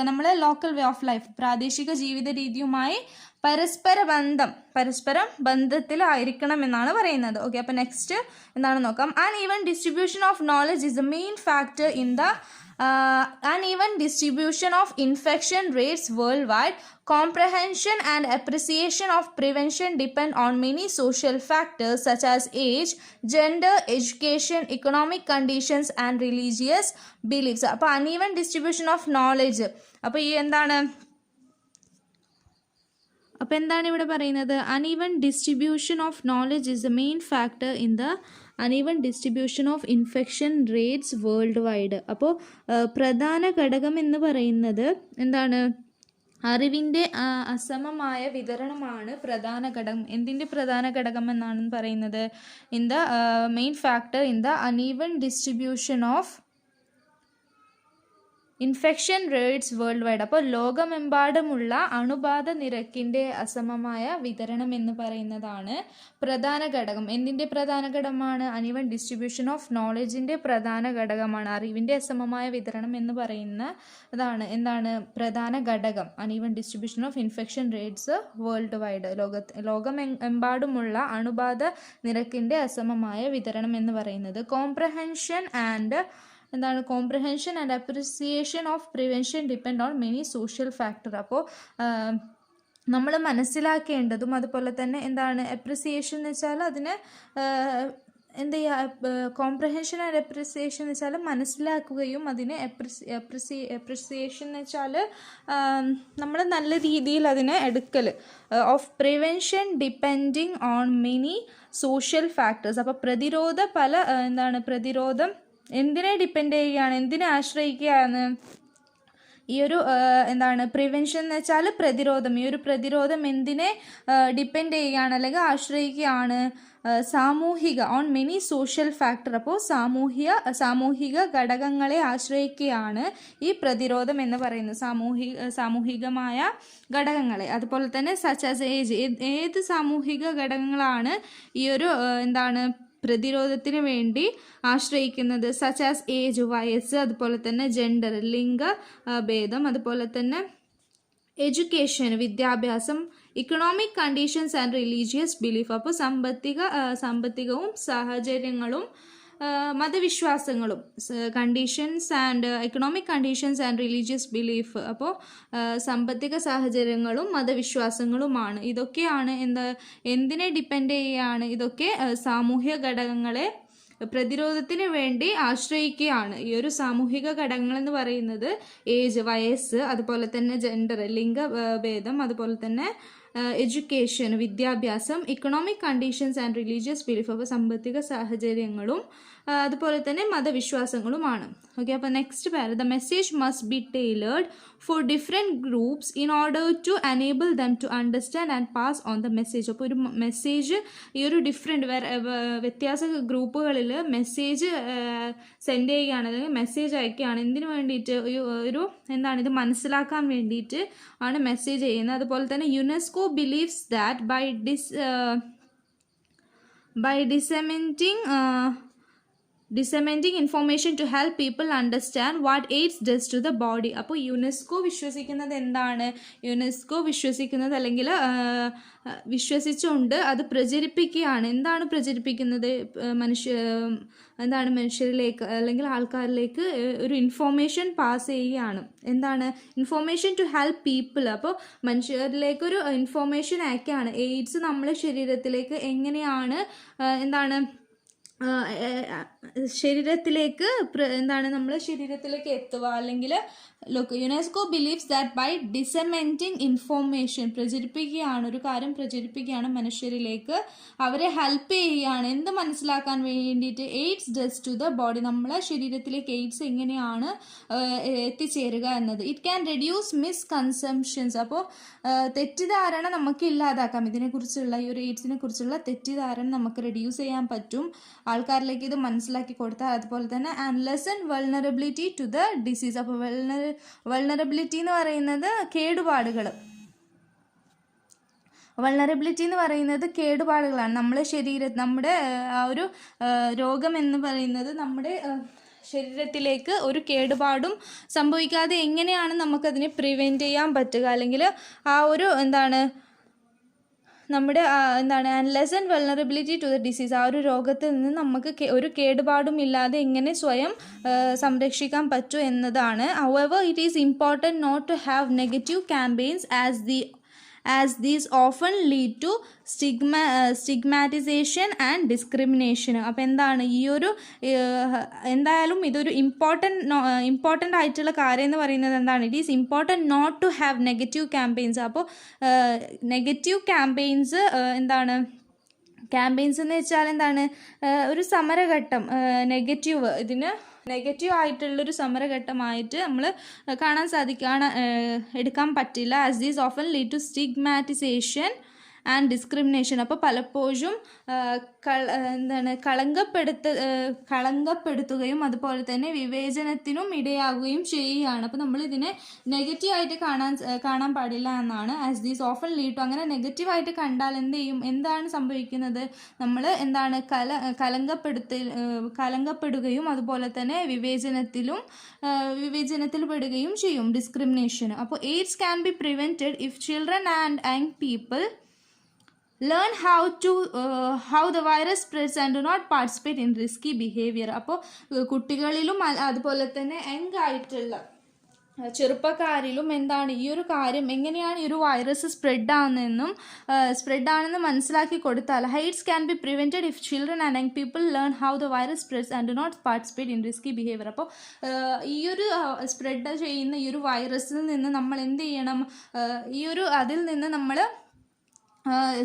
നമ്മളെ ലോക്കൽ വേ ഓഫ് ലൈഫ്, പ്രാദേശിക ജീവിത രീതിയുമായി പരസ്പരം ബന്ധത്തിലായിരിക്കണം എന്നാണ് പറയുന്നത്. ഓക്കെ, അപ്പോൾ നെക്സ്റ്റ് എന്താണെന്ന് നോക്കാം. Uneven distribution of knowledge is the main factor in the uneven distribution of infection rates worldwide. Comprehension and appreciation of prevention depend on many social factors such as age, gender, education, economic conditions and religious beliefs. അപ്പോൾ uneven distribution of knowledge. അപ്പോൾ ഈ എന്താണ് ഇവിടെ പറയുന്നത്? uneven distribution of knowledge is the main factor in the uneven distribution of infection rates worldwide. അപ്പോൾ പ്രധാന ഘടകം എന്ന് പറയുന്നത് എന്താണ്? അറിവിൻ്റെ അസമമായ വിതരണമാണ് പ്രധാന ഘടകം. എന്തിൻ്റെ പ്രധാന ഘടകം എന്നാണ് പറയുന്നത്? In the main factor in the uneven distribution of infection rates world wide. അപ്പോൾ ലോകമെമ്പാടുമുള്ള അണുബാധ നിരക്കിൻ്റെ അസമമായ വിതരണം എന്ന് പറയുന്നതാണ് പ്രധാന ഘടകം. എന്തിൻ്റെ പ്രധാന ഘടകമാണ്? അൺഈവൻ ഡിസ്ട്രിബ്യൂഷൻ ഓഫ് നോളജിൻ്റെ പ്രധാന ഘടകമാണ്. അറിവിൻ്റെ അസമമായ വിതരണം എന്ന് പറയുന്നതാണ് എന്താണ് പ്രധാന ഘടകം? Uneven distribution of infection rates world wide. ലോകമെമ്പാടുമുള്ള അണുബാധ നിരക്കിൻ്റെ അസമമായ വിതരണം എന്ന് പറയുന്നത്. Comprehension and appreciation of prevention depend on many social factor. അപ്പോൾ നമ്മൾ മനസ്സിലാക്കേണ്ടതും അതുപോലെ തന്നെ എന്താണ് അപ്രിസിയേഷൻ എന്ന് വെച്ചാൽ അതിന് എന്ത് ചെയ്യുക? കോംപ്രഹെൻഷൻ ആൻഡ് അപ്രിസിയേഷൻ എന്ന് വെച്ചാൽ മനസ്സിലാക്കുകയും അതിനെ അപ്രിസിയേഷൻ എന്ന് വെച്ചാൽ നമ്മൾ നല്ല രീതിയിൽ അതിനെ എടുക്കൽ. Of prevention depending on many social factors. അപ്പോൾ പ്രതിരോധം എന്തിനെ ഡിപ്പെൻഡ് ചെയ്യുകയാണ്? എന്തിനെ ആശ്രയിക്കുകയാണ്? ഈ ഒരു പ്രിവെൻഷൻ എന്ന് വെച്ചാൽ പ്രതിരോധം. ഈ ഒരു പ്രതിരോധം എന്തിനെ ഡിപ്പെൻഡ് ചെയ്യുകയാണ് അല്ലെങ്കിൽ ആശ്രയിക്കുകയാണ്? On many social factor. അപ്പോൾ സാമൂഹിക ഘടകങ്ങളെ ആശ്രയിക്കുകയാണ് ഈ പ്രതിരോധം എന്ന് പറയുന്നത്. സാമൂഹികമായ ഘടകങ്ങളെ. അതുപോലെ തന്നെ സച്ച് ആസ് ഏജ്. ഏത് സാമൂഹിക ഘടകങ്ങളാണ് ഈ ഒരു പ്രതിരോധത്തിന് വേണ്ടി ആശ്രയിക്കുന്നത്? സച്ച് ആസ് ഏജ്, വയസ്സ്, അതുപോലെ തന്നെ ജെൻഡർ, ലിംഗഭേദം, അതുപോലെ തന്നെ എഡ്യൂക്കേഷൻ, വിദ്യാഭ്യാസം, economic conditions and religious belief. അപ്പോൾ സാമ്പത്തികവും സാഹചര്യങ്ങളും മതവിശ്വാസങ്ങളും conditions and economic conditions and religious belief. അപ്പോൾ സാമ്പത്തിക സാഹചര്യങ്ങളും മതവിശ്വാസങ്ങളുമാണ്. ഇതൊക്കെയാണ് എന്തിനെ ഡിപ്പെൻഡ് ചെയ്യുകയാണ്? ഇതൊക്കെ സാമൂഹ്യ ഘടകങ്ങളെ പ്രതിരോധത്തിന് വേണ്ടി ആശ്രയിക്കുകയാണ്. ഈ ഒരു സാമൂഹിക ഘടകങ്ങൾ എന്ന് പറയുന്നത് ഏജ്, വയസ്സ്, അതുപോലെ തന്നെ ജെൻഡർ, ലിംഗഭേദം, അതുപോലെ തന്നെ എഡ്യൂക്കേഷൻ, വിദ്യാഭ്യാസം, economic conditions and religious belief. അപ്പോൾ സാമ്പത്തിക സാഹചര്യങ്ങളും അതുപോലെ തന്നെ മതവിശ്വാസങ്ങളുമാണ്. ഓക്കെ, അപ്പോൾ next para the message must be tailored for different groups in order to enable them to understand and pass on the message. അപ്പോൾ ഒരു മെസ്സേജ് ഈ ഒരു ഡിഫറെൻറ്റ് വ്യത്യാസ ഗ്രൂപ്പുകളിൽ മെസ്സേജ് സെൻഡ് ചെയ്യുകയാണ്, അല്ലെങ്കിൽ മെസ്സേജ് അയക്കുകയാണ്. എന്തിനു വേണ്ടിയിട്ട്? ഒരു ഇത് മനസ്സിലാക്കാൻ വേണ്ടിയിട്ട് ആണ് മെസ്സേജ് ചെയ്യുന്നത്. അതുപോലെ തന്നെ UNESCO believes that by disseminating information to help people understand what AIDS does to the body. അപ്പോൾ യുനെസ്കോ വിശ്വസിക്കുന്നത് എന്താണ്? യുനെസ്കോ വിശ്വസിക്കുന്നത് അല്ലെങ്കിൽ വിശ്വസിച്ചുകൊണ്ട് അത് പ്രചരിപ്പിക്കുകയാണ്. എന്താണ് പ്രചരിപ്പിക്കുന്നത്? മനുഷ്യരിലേക്ക് അല്ലെങ്കിൽ ആൾക്കാരിലേക്ക് ഒരു ഇൻഫോർമേഷൻ പാസ് ചെയ്യുകയാണ്. Information to help people. അപ്പോൾ മനുഷ്യരിലേക്കൊരു ഇൻഫോർമേഷൻ അയക്കുകയാണ്. എയ്ഡ്സ് നമ്മളെ ശരീരത്തിലേക്ക് എങ്ങനെയാണ് ശരീരത്തിലേക്ക് നമ്മളെ ശരീരത്തിലേക്ക് എത്തുക, അല്ലെങ്കിൽ UNESCO believes that by disseminating information, പ്രചരിപ്പിക്കുകയാണ്, ഒരു കാര്യം പ്രചരിപ്പിക്കുകയാണ് മനുഷ്യരിലേക്ക്, അവരെ ഹെൽപ്പ് ചെയ്യുകയാണ്. എന്ത് മനസ്സിലാക്കാൻ വേണ്ടിയിട്ട്? AIDS does to the body, നമ്മളെ ശരീരത്തിലേക്ക് എയ്ഡ്സ് എങ്ങനെയാണ് എത്തിച്ചേരുക എന്നത്. It can reduce misconceptions. അപ്പോൾ തെറ്റിദ്ധാരണ നമുക്ക് ഇല്ലാതാക്കാം. ഇതിനെക്കുറിച്ചുള്ള ഈ ഒരു എയ്ഡ്സിനെ കുറിച്ചുള്ള തെറ്റിദ്ധാരണ നമുക്ക് റെഡ്യൂസ് ചെയ്യാൻ പറ്റും ആൾക്കാരിലേക്ക് ഇത് മനസ്സിലാക്കി കൊടുത്താൽ. അതുപോലെ തന്നെ and lessen vulnerability to the disease. അപ്പോൾ വൾണറബിലിറ്റി എന്ന് പറയുന്നത് കേടുപാടുകൾ. വൾണറബിലിറ്റി എന്ന് പറയുന്നത് കേടുപാടുകളാണ്. നമ്മുടെ ആ ഒരു രോഗം എന്ന് പറയുന്നത് നമ്മുടെ ശരീരത്തിലേക്ക് ഒരു കേടുപാടും സംഭവിക്കാതെ എങ്ങനെയാണ് നമുക്കതിനെ പ്രിവെൻറ്റ് ചെയ്യാൻ പറ്റുക, അല്ലെങ്കിൽ ആ ഒരു നമ്മുടെ and lessen vulnerability to the disease, ആ ഒരു രോഗത്തിൽ നിന്ന് നമുക്ക് ഒരു കേടുപാടും ഇല്ലാതെ എങ്ങനെ സ്വയം സംരക്ഷിക്കാൻ പറ്റൂ എന്നതാണ്. However, it is important not to have negative campaigns as these often lead to stigmatization and discrimination. അപ്പോൾ ഈ ഒരു എന്തായാലും ഇതൊരു ഇമ്പോർട്ടൻ്റ് ആയിട്ടുള്ള കാര്യം എന്ന് പറയുന്നത് it is important not to have negative campaigns. അപ്പോൾ നെഗറ്റീവ് ക്യാമ്പയിൻസ് ക്യാമ്പയിൻസ് എന്ന് വെച്ചാൽ ഒരു സമരഘട്ടം, നെഗറ്റീവ് ആയിട്ടുള്ളൊരു സമരഘട്ടമായിട്ട് നമ്മൾ എടുക്കാൻ പറ്റില്ല. As these often lead to stigmatisation and discrimination. അപ്പോൾ പലപ്പോഴും കളങ്കപ്പെടുത്തുകയും അതുപോലെ തന്നെ വിവേചനത്തിനും ഇടയാകുകയും ചെയ്യുകയാണ്. അപ്പോൾ നമ്മളിതിനെ നെഗറ്റീവായിട്ട് കാണാൻ പാടില്ല എന്നാണ്. As these often lead to, അങ്ങനെ നെഗറ്റീവായിട്ട് കണ്ടാൽ എന്താണ് സംഭവിക്കുന്നത്? നമ്മൾ കലങ്കപ്പെടുകയും അതുപോലെ തന്നെ വിവേചനത്തിൽ പെടുകയും ചെയ്യും, ഡിസ്ക്രിമിനേഷൻ. അപ്പോൾ AIDS can be prevented if children and young people learn how the virus spreads and do not participate in risky behavior. അപ്പോൾ കുട്ടികളിലും അതുപോലെ തന്നെ യങ് ആയിട്ടുള്ള ചെറുപ്പക്കാരിലും ഈ ഒരു കാര്യം എങ്ങനെയാണ് ഈ ഒരു വൈറസ് സ്പ്രെഡാണെന്ന് മനസ്സിലാക്കി കൊടുത്താൽ AIDS can be prevented if children and young people learn how the virus spreads and do not participate in risky behavior. അപ്പോൾ ഈ ഒരു സ്പ്രെഡ് ചെയ്യുന്ന ഈ ഒരു വൈറസിൽ നിന്ന് നമ്മൾ എന്ത് ചെയ്യണം? അതിൽ നിന്ന് നമ്മൾ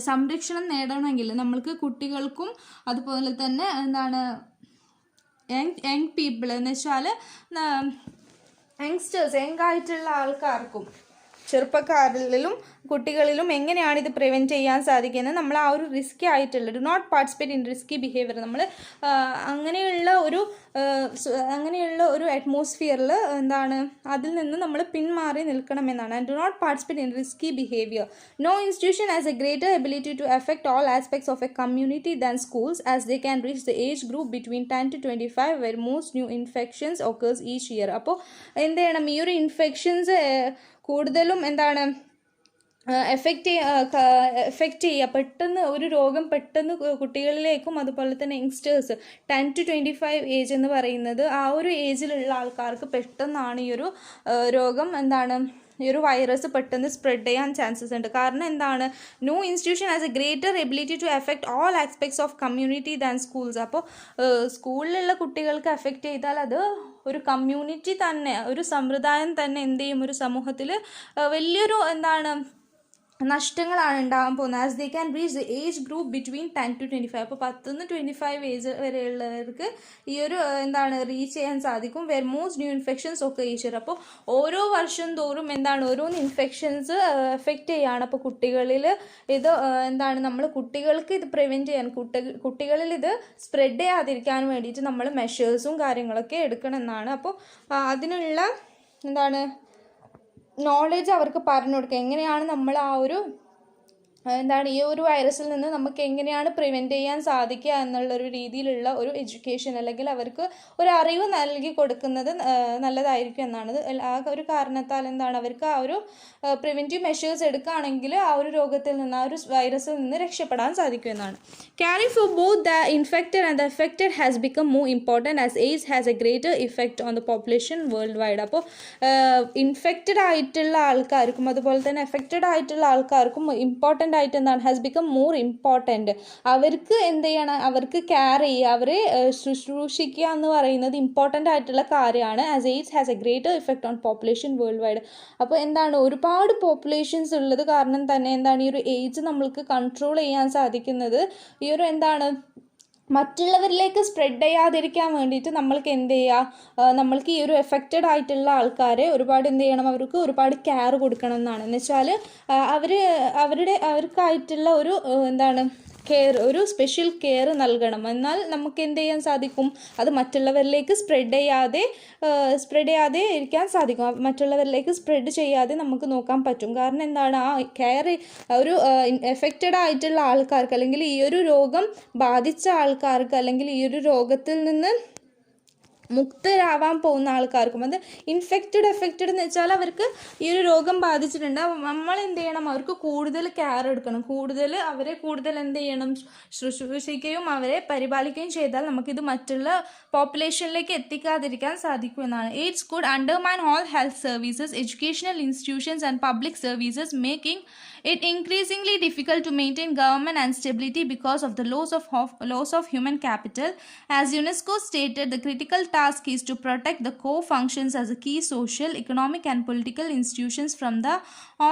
സംരക്ഷണം നേടണമെങ്കിൽ നമ്മൾക്ക് കുട്ടികൾക്കും അതുപോലെ തന്നെ യങ് പീപ്പിൾ എന്ന് വെച്ചാൽ യങ്സ്റ്റേഴ്സ്, യങ് ആയിട്ടുള്ള ആൾക്കാർക്കും ചെറുപ്പക്കാരിലും കുട്ടികളിലും എങ്ങനെയാണ് ഇത് പ്രിവെൻറ്റ് ചെയ്യാൻ സാധിക്കുന്നത്? നമ്മൾ ആ ഒരു റിസ്കി ആയിട്ടുള്ള do not participate in risky behaviour, നമ്മൾ അങ്ങനെയുള്ള ഒരു അറ്റ്മോസ്ഫിയറിൽ അതിൽ നിന്ന് നമ്മൾ പിന്മാറി നിൽക്കണമെന്നാണ്. And do not participate in risky behaviour. No institution has a greater ability to effect all aspects of a community than schools as they can reach the age group between 10 to 25 where most new infections occurs each year. അപ്പോൾ എന്ത് ചെയ്യണം? ഈ ഒരു infections കൂടുതലും effect ചെയ്യുക, പെട്ടെന്ന് ഒരു രോഗം പെട്ടെന്ന് കുട്ടികളിലേക്കും അതുപോലെ തന്നെ യങ്സ്റ്റേഴ്സ് 10 to 25 ഏജ് എന്ന് പറയുന്നത് ആ ഒരു ഏജിലുള്ള ആൾക്കാർക്ക് പെട്ടെന്നാണ് ഈ ഒരു രോഗം ഈ ഒരു വൈറസ് പെട്ടെന്ന് സ്പ്രെഡ് ചെയ്യാൻ ചാൻസസ് ഉണ്ട്. കാരണം എന്താണ്, new institution has a greater ability to effect all aspects of community than schools. അപ്പോൾ സ്കൂളിലുള്ള കുട്ടികൾക്ക് എഫക്റ്റ് ചെയ്താൽ അത് ഒരു കമ്മ്യൂണിറ്റി തന്നെ, ഒരു സമ്പ്രദായം തന്നെ എന്ത് ചെയ്യും, ഒരു സമൂഹത്തിൽ വലിയൊരു നഷ്ടങ്ങളാണ് ഉണ്ടാകാൻ പോകുന്നത്. As they can reach the age group between 10 to 25. അപ്പോൾ 10 to 25 ഏജ് വരെയുള്ളവർക്ക് ഈ ഒരു റീച്ച് ചെയ്യാൻ സാധിക്കും. വെർ മോസ്റ്റ് ന്യൂ ഇൻഫെക്ഷൻസ് ഒക്കെ ഈശ്വർ. അപ്പോൾ ഓരോ വർഷം തോറും ഓരോന്ന് ഇൻഫെക്ഷൻസ് എഫക്റ്റ് ചെയ്യുകയാണ്. അപ്പോൾ കുട്ടികളിൽ ഇത് നമ്മൾ കുട്ടികൾക്ക് ഇത് പ്രിവെൻറ്റ് ചെയ്യാൻ, കുട്ടികളിൽ ഇത് സ്പ്രെഡ് ചെയ്യാതിരിക്കാൻ വേണ്ടിയിട്ട് നമ്മൾ മെഷേഴ്സും കാര്യങ്ങളൊക്കെ എടുക്കണം എന്നാണ്. അപ്പോൾ അതിനുള്ള നോളേജ് അവർക്ക് പറഞ്ഞു കൊടുക്കുക, എങ്ങനെയാണ് നമ്മൾ ആ ഒരു ഈ ഒരു വൈറസിൽ നിന്ന് നമുക്ക് എങ്ങനെയാണ് പ്രിവെൻറ്റ് ചെയ്യാൻ സാധിക്കുക എന്നുള്ളൊരു രീതിയിലുള്ള ഒരു എഡ്യൂക്കേഷൻ അല്ലെങ്കിൽ അവർക്ക് ഒരു അറിവ് നൽകി കൊടുക്കുന്നത് നല്ലതായിരിക്കും എന്നാണ്. ആ ഒരു കാരണത്താൽ അവർക്ക് ആ ഒരു പ്രിവെൻറ്റീവ് മെഷേഴ്സ് എടുക്കുകയാണെങ്കിൽ ആ ഒരു രോഗത്തിൽ നിന്ന്, ആ ഒരു വൈറസിൽ നിന്ന് രക്ഷപ്പെടാൻ സാധിക്കും എന്നാണ്. Caring for both the infected and the affected has become more important as AIDS has a greater effect on the population worldwide. അപ്പോൾ ഇൻഫെക്റ്റഡ് ആയിട്ടുള്ള ആൾക്കാർക്കും അതുപോലെ തന്നെ എഫക്റ്റഡ് ആയിട്ടുള്ള ആൾക്കാർക്കും ഇമ്പോർട്ടൻ്റ് ആയിട്ട് ഹാസ് ബിക്കം മോർ ഇമ്പോർട്ടൻറ്റ്. അവർക്ക് എന്ത് ചെയ്യണം, അവർക്ക് കെയർ ചെയ്യുക, അവരെ ശുശ്രൂഷിക്കുക എന്ന് പറയുന്നത് ഇമ്പോർട്ടൻ്റ് ആയിട്ടുള്ള കാര്യമാണ്. As AIDS has a greater effect on population world wide. അപ്പോൾ ഒരുപാട് പോപ്പുലേഷൻസ് ഉള്ളത് കാരണം തന്നെ ഈ ഒരു എയ്ഡ്സ് നമ്മൾക്ക് കൺട്രോൾ ചെയ്യാൻ സാധിക്കുന്നത് ഈ ഒരു മറ്റുള്ളവരിലേക്ക് സ്പ്രെഡ് ചെയ്യാതിരിക്കാൻ വേണ്ടിയിട്ട് നമ്മൾക്ക് എന്ത് ചെയ്യുക, നമ്മൾക്ക് ഈ ഒരു എഫക്റ്റഡ് ആയിട്ടുള്ള ആൾക്കാരെ ഒരുപാട് എന്ത് ചെയ്യണം, അവർക്ക് ഒരുപാട് കെയർ കൊടുക്കണം എന്നാണ്. എന്ന് വെച്ചാൽ അവർക്കായിട്ടുള്ള ഒരു കെയർ, ഒരു സ്പെഷ്യൽ കെയർ നൽകണം. എന്നാൽ നമുക്ക് എന്ത് ചെയ്യാൻ സാധിക്കും, അത് മറ്റുള്ളവരിലേക്ക് സ്പ്രെഡ് ചെയ്യാതെ ഇരിക്കാൻ സാധിക്കും. മറ്റുള്ളവരിലേക്ക് സ്പ്രെഡ് ചെയ്യാതെ നമുക്ക് നോക്കാൻ പറ്റും. കാരണം ആ കെയർ ഒരു എഫക്റ്റഡ് ആയിട്ടുള്ള ആൾക്കാർക്ക് അല്ലെങ്കിൽ ഈ ഒരു രോഗം ബാധിച്ച ആൾക്കാർക്ക് അല്ലെങ്കിൽ ഈ ഒരു രോഗത്തിൽ നിന്ന് മുക്തരാവാൻ പോകുന്ന ആൾക്കാർക്കും, അത് എഫക്റ്റഡ് എന്ന് വെച്ചാൽ അവർക്ക് ഈ ഒരു രോഗം ബാധിച്ചിട്ടുണ്ട്. നമ്മൾ എന്ത് ചെയ്യണം, അവർക്ക് കൂടുതൽ കെയർ എടുക്കണം, അവരെ കൂടുതൽ എന്ത് ചെയ്യണം, ശുശ്രൂഷിക്കുകയും അവരെ പരിപാലിക്കുകയും ചെയ്താൽ നമുക്കിത് മറ്റുള്ള പോപ്പുലേഷനിലേക്ക് എത്തിക്കാതിരിക്കാൻ സാധിക്കും എന്നാണ്. AIDS could undermine all health services, educational institutions and public services, making it increasingly difficult to maintain government and stability because of the loss of human capital. As UNESCO stated, the critical task is to protect the core functions as a key social, economic and political institutions from the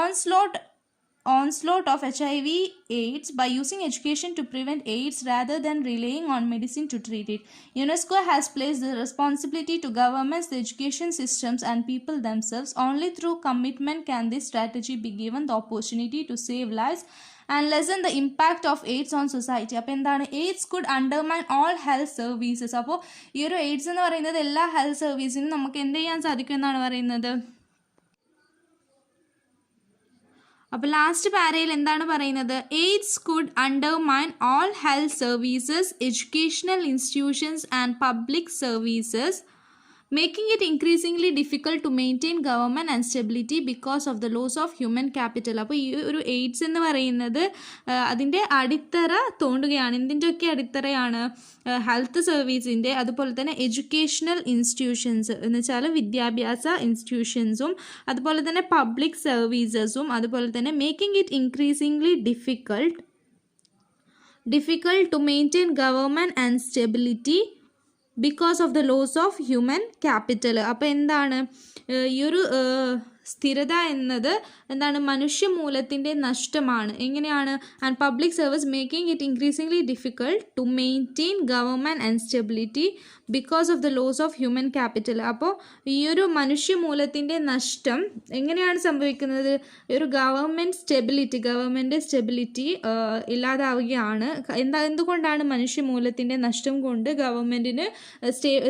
onslaught of HIV/AIDS by using education to prevent AIDS rather than relying on medicine to treat it. UNESCO has placed the responsibility to governments, the education systems and people themselves. Only through commitment can this strategy be given the opportunity to save lives and lessen the impact of AIDS on society. അപ്പോൾ AIDS could undermine all health services. അപ്പോൾ ഈ ഒരു AIDS എന്ന് പറയുന്നത് എല്ലാ health സർവീസിനും നമുക്ക് എന്ത് ചെയ്യാൻ സാധിക്കും എന്നാണ് പറയുന്നത്. അപ്പോൾ ലാസ്റ്റ് പാരയിൽ എന്താണ് പറയുന്നത്, AIDS could undermine all health services, educational institutions and public services, making it increasingly difficult to maintain government and stability because of the loss of human capital. അപ്പോൾ ഈ ഒരു എയ്ഡ്സ് എന്ന് പറയുന്നത് അതിൻ്റെ അടിത്തറ തോണ്ടുകയാണ്. എന്തിൻ്റെയൊക്കെ അടിത്തറയാണ്, ഹെൽത്ത് സർവീസിൻ്റെ, അതുപോലെ തന്നെ എഡ്യൂക്കേഷണൽ ഇൻസ്റ്റിറ്റ്യൂഷൻസ് എന്ന് വെച്ചാൽ വിദ്യാഭ്യാസ ഇൻസ്റ്റിറ്റ്യൂഷൻസും, അതുപോലെ തന്നെ പബ്ലിക് സർവീസസും, അതുപോലെ തന്നെ making it increasingly difficult to maintain government and stability because of the loss of human capital. അപ്പോൾ ഈ ഒരു സ്ഥിരത എന്നത് മനുഷ്യമൂലത്തിൻ്റെ നഷ്ടമാണ്. എങ്ങനെയാണ്, and public service making it increasingly difficult to maintain government and stability because of the loss of human capital. അപ്പോൾ ഈ ഒരു മനുഷ്യമൂലത്തിൻ്റെ നഷ്ടം എങ്ങനെയാണ് സംഭവിക്കുന്നത്, ഒരു ഗവൺമെൻറ് സ്റ്റെബിലിറ്റി ഇല്ലാതാവുകയാണ്. എന്തുകൊണ്ടാണ് മനുഷ്യമൂലത്തിൻ്റെ നഷ്ടം കൊണ്ട് ഗവൺമെൻറ്റിന്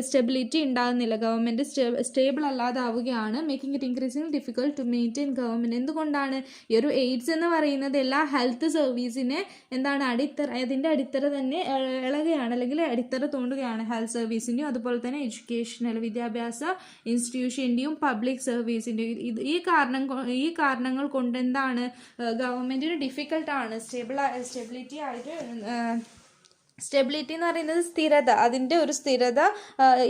സ്റ്റെബിലിറ്റി ഉണ്ടാകുന്നില്ല, ഗവൺമെൻറ് സ്റ്റേബിൾ അല്ലാതാവുകയാണ്. Making it increasing difficult to maintain government. എന്തുകൊണ്ടാണ് ഈ ഒരു എയ്ഡ്സ് എന്ന് പറയുന്നത് എല്ലാ ഹെൽത്ത് സർവീസിനെ എന്താണ് അതിൻ്റെ അടിത്തറ തന്നെ ഇളകുകയാണ്, അല്ലെങ്കിൽ അടിത്തറ തോണ്ടുകയാണ് ഹെൽത്ത് സർവീസിൻ്റെയും അതുപോലെ തന്നെ എഡ്യൂക്കേഷണൽ വിദ്യാഭ്യാസ ഇൻസ്റ്റിറ്റ്യൂഷൻ്റെയും പബ്ലിക് സർവീസിൻ്റെയും. ഈ കാരണങ്ങൾ കൊണ്ട് എന്താണ് ഗവൺമെൻറ്റിന് ഡിഫിക്കൽട്ടാണ് സ്റ്റെബിലിറ്റി എന്ന് പറയുന്നത് സ്ഥിരത, അതിൻ്റെ ഒരു സ്ഥിരത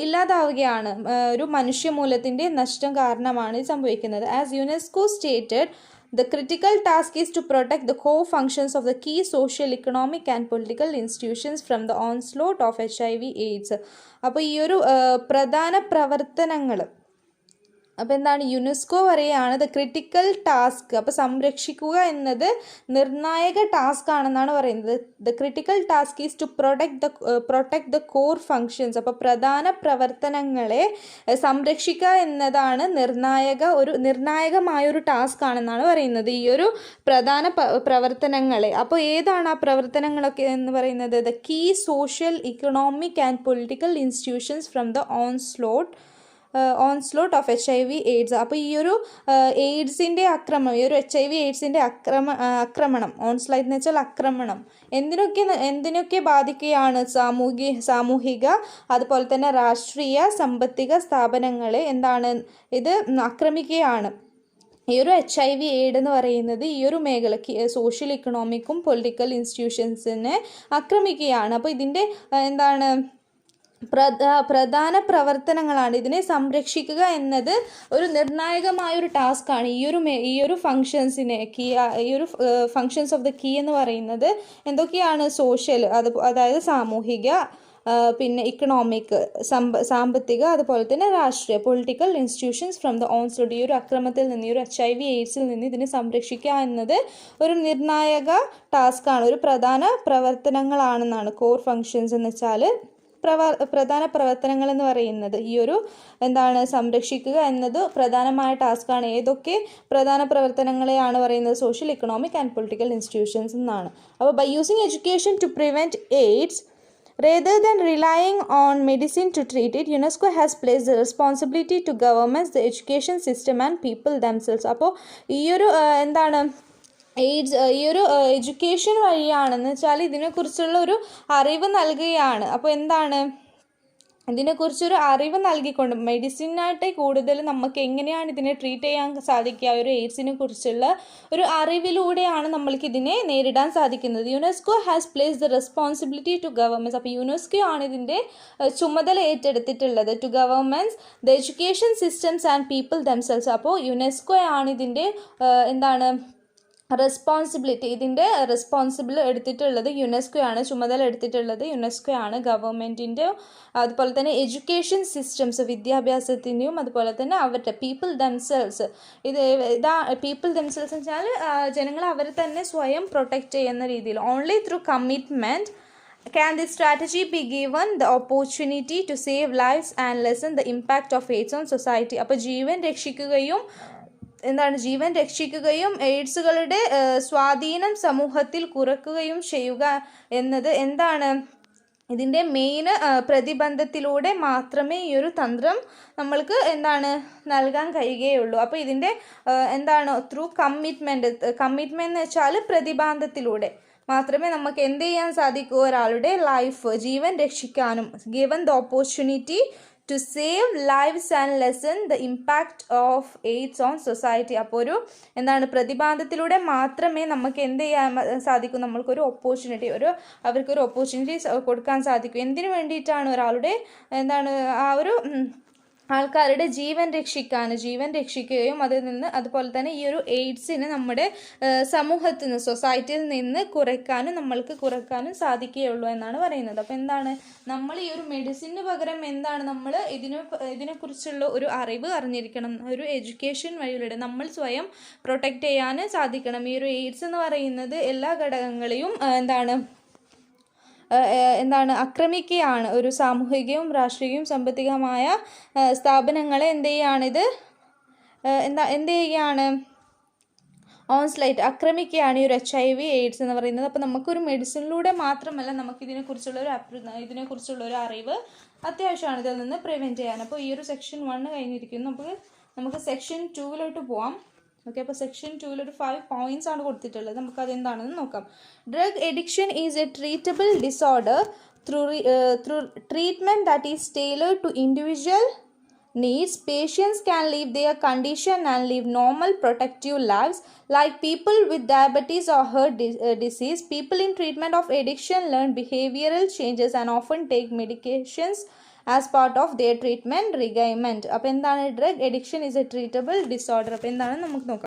ഇല്ലാതാവുകയാണ്. ഒരു മനുഷ്യമൂലത്തിൻ്റെ നഷ്ടം കാരണമാണ് ഇത് സംഭവിക്കുന്നത്. As UNESCO stated, the critical task is to protect the core functions of the key social, economic and political institutions from the onslaught of HIV/AIDS. അപ്പോൾ ഈ ഒരു പ്രധാന പ്രവർത്തനങ്ങൾ അപ്പോൾ എന്താണ് യുനെസ്കോ പറയുകയാണ് ദ ക്രിട്ടിക്കൽ ടാസ്ക്. അപ്പോൾ സംരക്ഷിക്കുക എന്നത് നിർണായക ടാസ്ക് ആണെന്നാണ് പറയുന്നത്. The critical task is to protect the core functions. അപ്പോൾ പ്രധാന പ്രവർത്തനങ്ങളെ സംരക്ഷിക്കുക എന്നതാണ് നിർണായകമായൊരു ടാസ്ക് ആണെന്നാണ് പറയുന്നത്, ഈ ഒരു പ്രധാന പ്രവർത്തനങ്ങളെ. അപ്പോൾ ഏതാണ് ആ പ്രവർത്തനങ്ങളൊക്കെ എന്ന് പറയുന്നത്? The key social, economic and political institutions from the onslaught of HIV/AIDS. അപ്പോൾ ഈ ഒരു എയ്ഡ്സിൻ്റെ ആക്രമണം, ഈ ഒരു HIV/AIDSൻ്റെ ആക്രമണം, ഓൺസ്ലൈറ്റ് എന്ന് വെച്ചാൽ ആക്രമണം, എന്തിനൊക്കെ ബാധിക്കുകയാണ്? സാമൂഹിക അതുപോലെ തന്നെ രാഷ്ട്രീയ സാമ്പത്തിക സ്ഥാപനങ്ങളെ ഇത് ആക്രമിക്കുകയാണ്. ഈ ഒരു HIV/AIDS എന്ന് പറയുന്നത് ഈ ഒരു മേഖല സോഷ്യൽ, ഇക്കണോമിക്കും പൊളിറ്റിക്കൽ ഇൻസ്റ്റിറ്റ്യൂഷൻസിനെ ആക്രമിക്കുകയാണ്. അപ്പോൾ ഇതിൻ്റെ പ്രധാന പ്രവർത്തനങ്ങളാണ്. ഇതിനെ സംരക്ഷിക്കുക എന്നത് ഒരു നിർണായകമായൊരു ടാസ്ക്കാണ്. ഈ ഒരു ഫങ്ഷൻസിനെ ഈ ഒരു ഫങ്ഷൻസ് ഓഫ് ദ കീ എന്ന് പറയുന്നത് എന്തൊക്കെയാണ്? സോഷ്യൽ, അതായത് സാമൂഹിക, പിന്നെ ഇക്കണോമിക്, സാമ്പത്തിക, അതുപോലെ തന്നെ രാഷ്ട്രീയ, political institutions from the onslaught. ഈ ഒരു അക്രമത്തിൽ നിന്ന്, ഈ ഒരു HIV/AIDSൽ നിന്ന് ഇതിനെ സംരക്ഷിക്കുക എന്നത് ഒരു നിർണായക ടാസ്ക്കാണ്, ഒരു പ്രധാന പ്രവർത്തനങ്ങളാണെന്നാണ്. കോർ ഫങ്ഷൻസ് എന്ന് വെച്ചാൽ പ്രധാന പ്രവർത്തനങ്ങൾ എന്ന് പറയുന്നത് ഈ ഒരു സംരക്ഷിക്കുക എന്നത് പ്രധാനമായ ടാസ്ക്കാണ്. ഏതൊക്കെ പ്രധാന പ്രവർത്തനങ്ങളെയാണ് പറയുന്നത്? Social, economic and political institutions എന്നാണ്. അപ്പോൾ by using education to prevent AIDS rather than relying on medicine to treat it, UNESCO has placed the responsibility to governments, the education system and people themselves. അപ്പോൾ ഈ ഒരു AIDS ഈ ഒരു education വഴിയാണെന്ന് വെച്ചാൽ ഇതിനെക്കുറിച്ചുള്ള ഒരു അറിവ് നൽകുകയാണ്. അപ്പോൾ ഇതിനെക്കുറിച്ചൊരു അറിവ് നൽകിക്കൊണ്ട് മെഡിസിനായിട്ട് കൂടുതൽ നമുക്ക് എങ്ങനെയാണ് ഇതിനെ ട്രീറ്റ് ചെയ്യാൻ സാധിക്കുക, ഒരു എയ്ഡ്സിനെ കുറിച്ചുള്ള ഒരു അറിവിലൂടെയാണ് നമ്മൾക്ക് ഇതിനെ നേരിടാൻ സാധിക്കുന്നത്. UNESCO has place the responsibility to governments. അപ്പോൾ യുനെസ്കോ ആണ് ഇതിൻ്റെ ചുമതല ഏറ്റെടുത്തിട്ടുള്ളത്. To governments, the education systems and people themselves. അപ്പോൾ യുനെസ്കോ ആണ് ഇതിൻ്റെ ഇതിൻ്റെ റെസ്പോൺസിബിൾ എടുത്തിട്ടുള്ളത് യുനെസ്കോ ആണ്, ചുമതല എടുത്തിട്ടുള്ളത് യുനെസ്കോ ആണ്. ഗവൺമെൻറ്റിൻ്റെ അതുപോലെ തന്നെ എഡ്യൂക്കേഷൻ സിസ്റ്റംസ്, വിദ്യാഭ്യാസത്തിൻ്റെയും അതുപോലെ തന്നെ അവരുടെ പീപ്പിൾ ദംസെൽസ്. പീപ്പിൾ ദംസെൽസ് എന്ന് വെച്ചാൽ ജനങ്ങൾ അവർ തന്നെ സ്വയം പ്രൊട്ടക്റ്റ് ചെയ്യുന്ന രീതിയിൽ. Only through commitment can this strategy be given the opportunity to save lives and lessen the impact of AIDS on society. അപ്പോൾ ജീവൻ രക്ഷിക്കുകയും എയ്ഡ്സുകളുടെ സ്വാധീനം സമൂഹത്തിൽ കുറയ്ക്കുകയും ചെയ്യുക എന്നത് ഇതിൻ്റെ മെയിൻ പ്രതിബന്ധത്തിലൂടെ മാത്രമേ ഈ ഒരു തന്ത്രം നമ്മൾക്ക് നൽകാൻ കഴിയുകയുള്ളൂ. അപ്പോൾ ഇതിൻ്റെ ത്രൂ കമ്മിറ്റ്മെൻറ്റ് എന്ന് വെച്ചാൽ പ്രതിബന്ധത്തിലൂടെ മാത്രമേ നമുക്ക് എന്ത് ചെയ്യാൻ സാധിക്കൂ? ഒരാളുടെ ലൈഫ്, ജീവൻ രക്ഷിക്കാനും, given the opportunity to save lives and lessen the impact of AIDS on society. അപ്പോൾ ഒരു പ്രതിബന്ധത്തിലൂടെ മാത്രമേ നമുക്ക് എന്ത് ചെയ്യാൻ സാധിക്കും? നമ്മൾക്കൊരു ഓപ്പർച്യൂണിറ്റി, അവർക്കൊരു ഓപ്പർച്യൂണിറ്റി കൊടുക്കാൻ സാധിക്കും. എന്തിനു വേണ്ടിയിട്ടാണ്? ഒരാളുടെ ആ ഒരു ആൾക്കാരുടെ ജീവൻ രക്ഷിക്കുകയും അതുപോലെ തന്നെ ഈ ഒരു എയ്ഡ്സിന് നമ്മുടെ സമൂഹത്തിൽ നിന്ന്, സൊസൈറ്റിയിൽ നിന്ന് നമ്മൾക്ക് കുറയ്ക്കാനും സാധിക്കുകയുള്ളൂ എന്നാണ് പറയുന്നത്. അപ്പോൾ നമ്മൾ ഈ ഒരു മെഡിസിന് പകരം നമ്മൾ ഇതിനെക്കുറിച്ചുള്ള ഒരു അറിവ് അറിഞ്ഞിരിക്കണം. ഒരു എഡ്യൂക്കേഷൻ വഴിയിലൂടെ നമ്മൾ സ്വയം പ്രൊട്ടക്റ്റ് ചെയ്യാൻ സാധിക്കണം. ഈ ഒരു എയ്ഡ്സ് എന്ന് പറയുന്നത് എല്ലാ ഘടകങ്ങളെയും ആക്രമിക്കുകയാണ്. ഒരു സാമൂഹികവും രാഷ്ട്രീയവും സാമ്പത്തികമായ സ്ഥാപനങ്ങളെ എന്ത് ചെയ്യുകയാണ്? ഓൺസ്ലൈറ്റ് ആക്രമിക്കുകയാണ് ഈ ഒരു HIV/AIDS എന്ന് പറയുന്നത്. അപ്പോൾ നമുക്കൊരു മെഡിസിനിലൂടെ മാത്രമല്ല നമുക്ക് ഇതിനെക്കുറിച്ചുള്ള ഒരു അറിവ് അത്യാവശ്യമാണ് ഇതിൽ നിന്ന് പ്രിവെൻറ്റ് ചെയ്യാൻ. അപ്പോൾ ഈ ഒരു സെക്ഷൻ 1 കഴിഞ്ഞിരിക്കുന്നു. നമുക്ക് നമുക്ക് സെക്ഷൻ 2 പോവാം. ഓക്കെ, അപ്പോൾ സെക്ഷൻ 2 ഒരു 5 പോയിന്റ്സ് ആണ് കൊടുത്തിട്ടുള്ളത്. നമുക്ക് അതെന്താണെന്ന് നോക്കാം. Drug addiction is A treatable disorder through treatment that is tailored to individual needs. Patients can leave their condition and live normal productive lives like people with diabetes or heart disease. People in treatment of addiction learn behavioral changes and often take medications as part of their treatment regimen. അപ്പോൾ എന്താണ് drug addiction is A treatable disorder? അപ്പോൾ എന്താണ് നമുക്ക് നോക്കാം.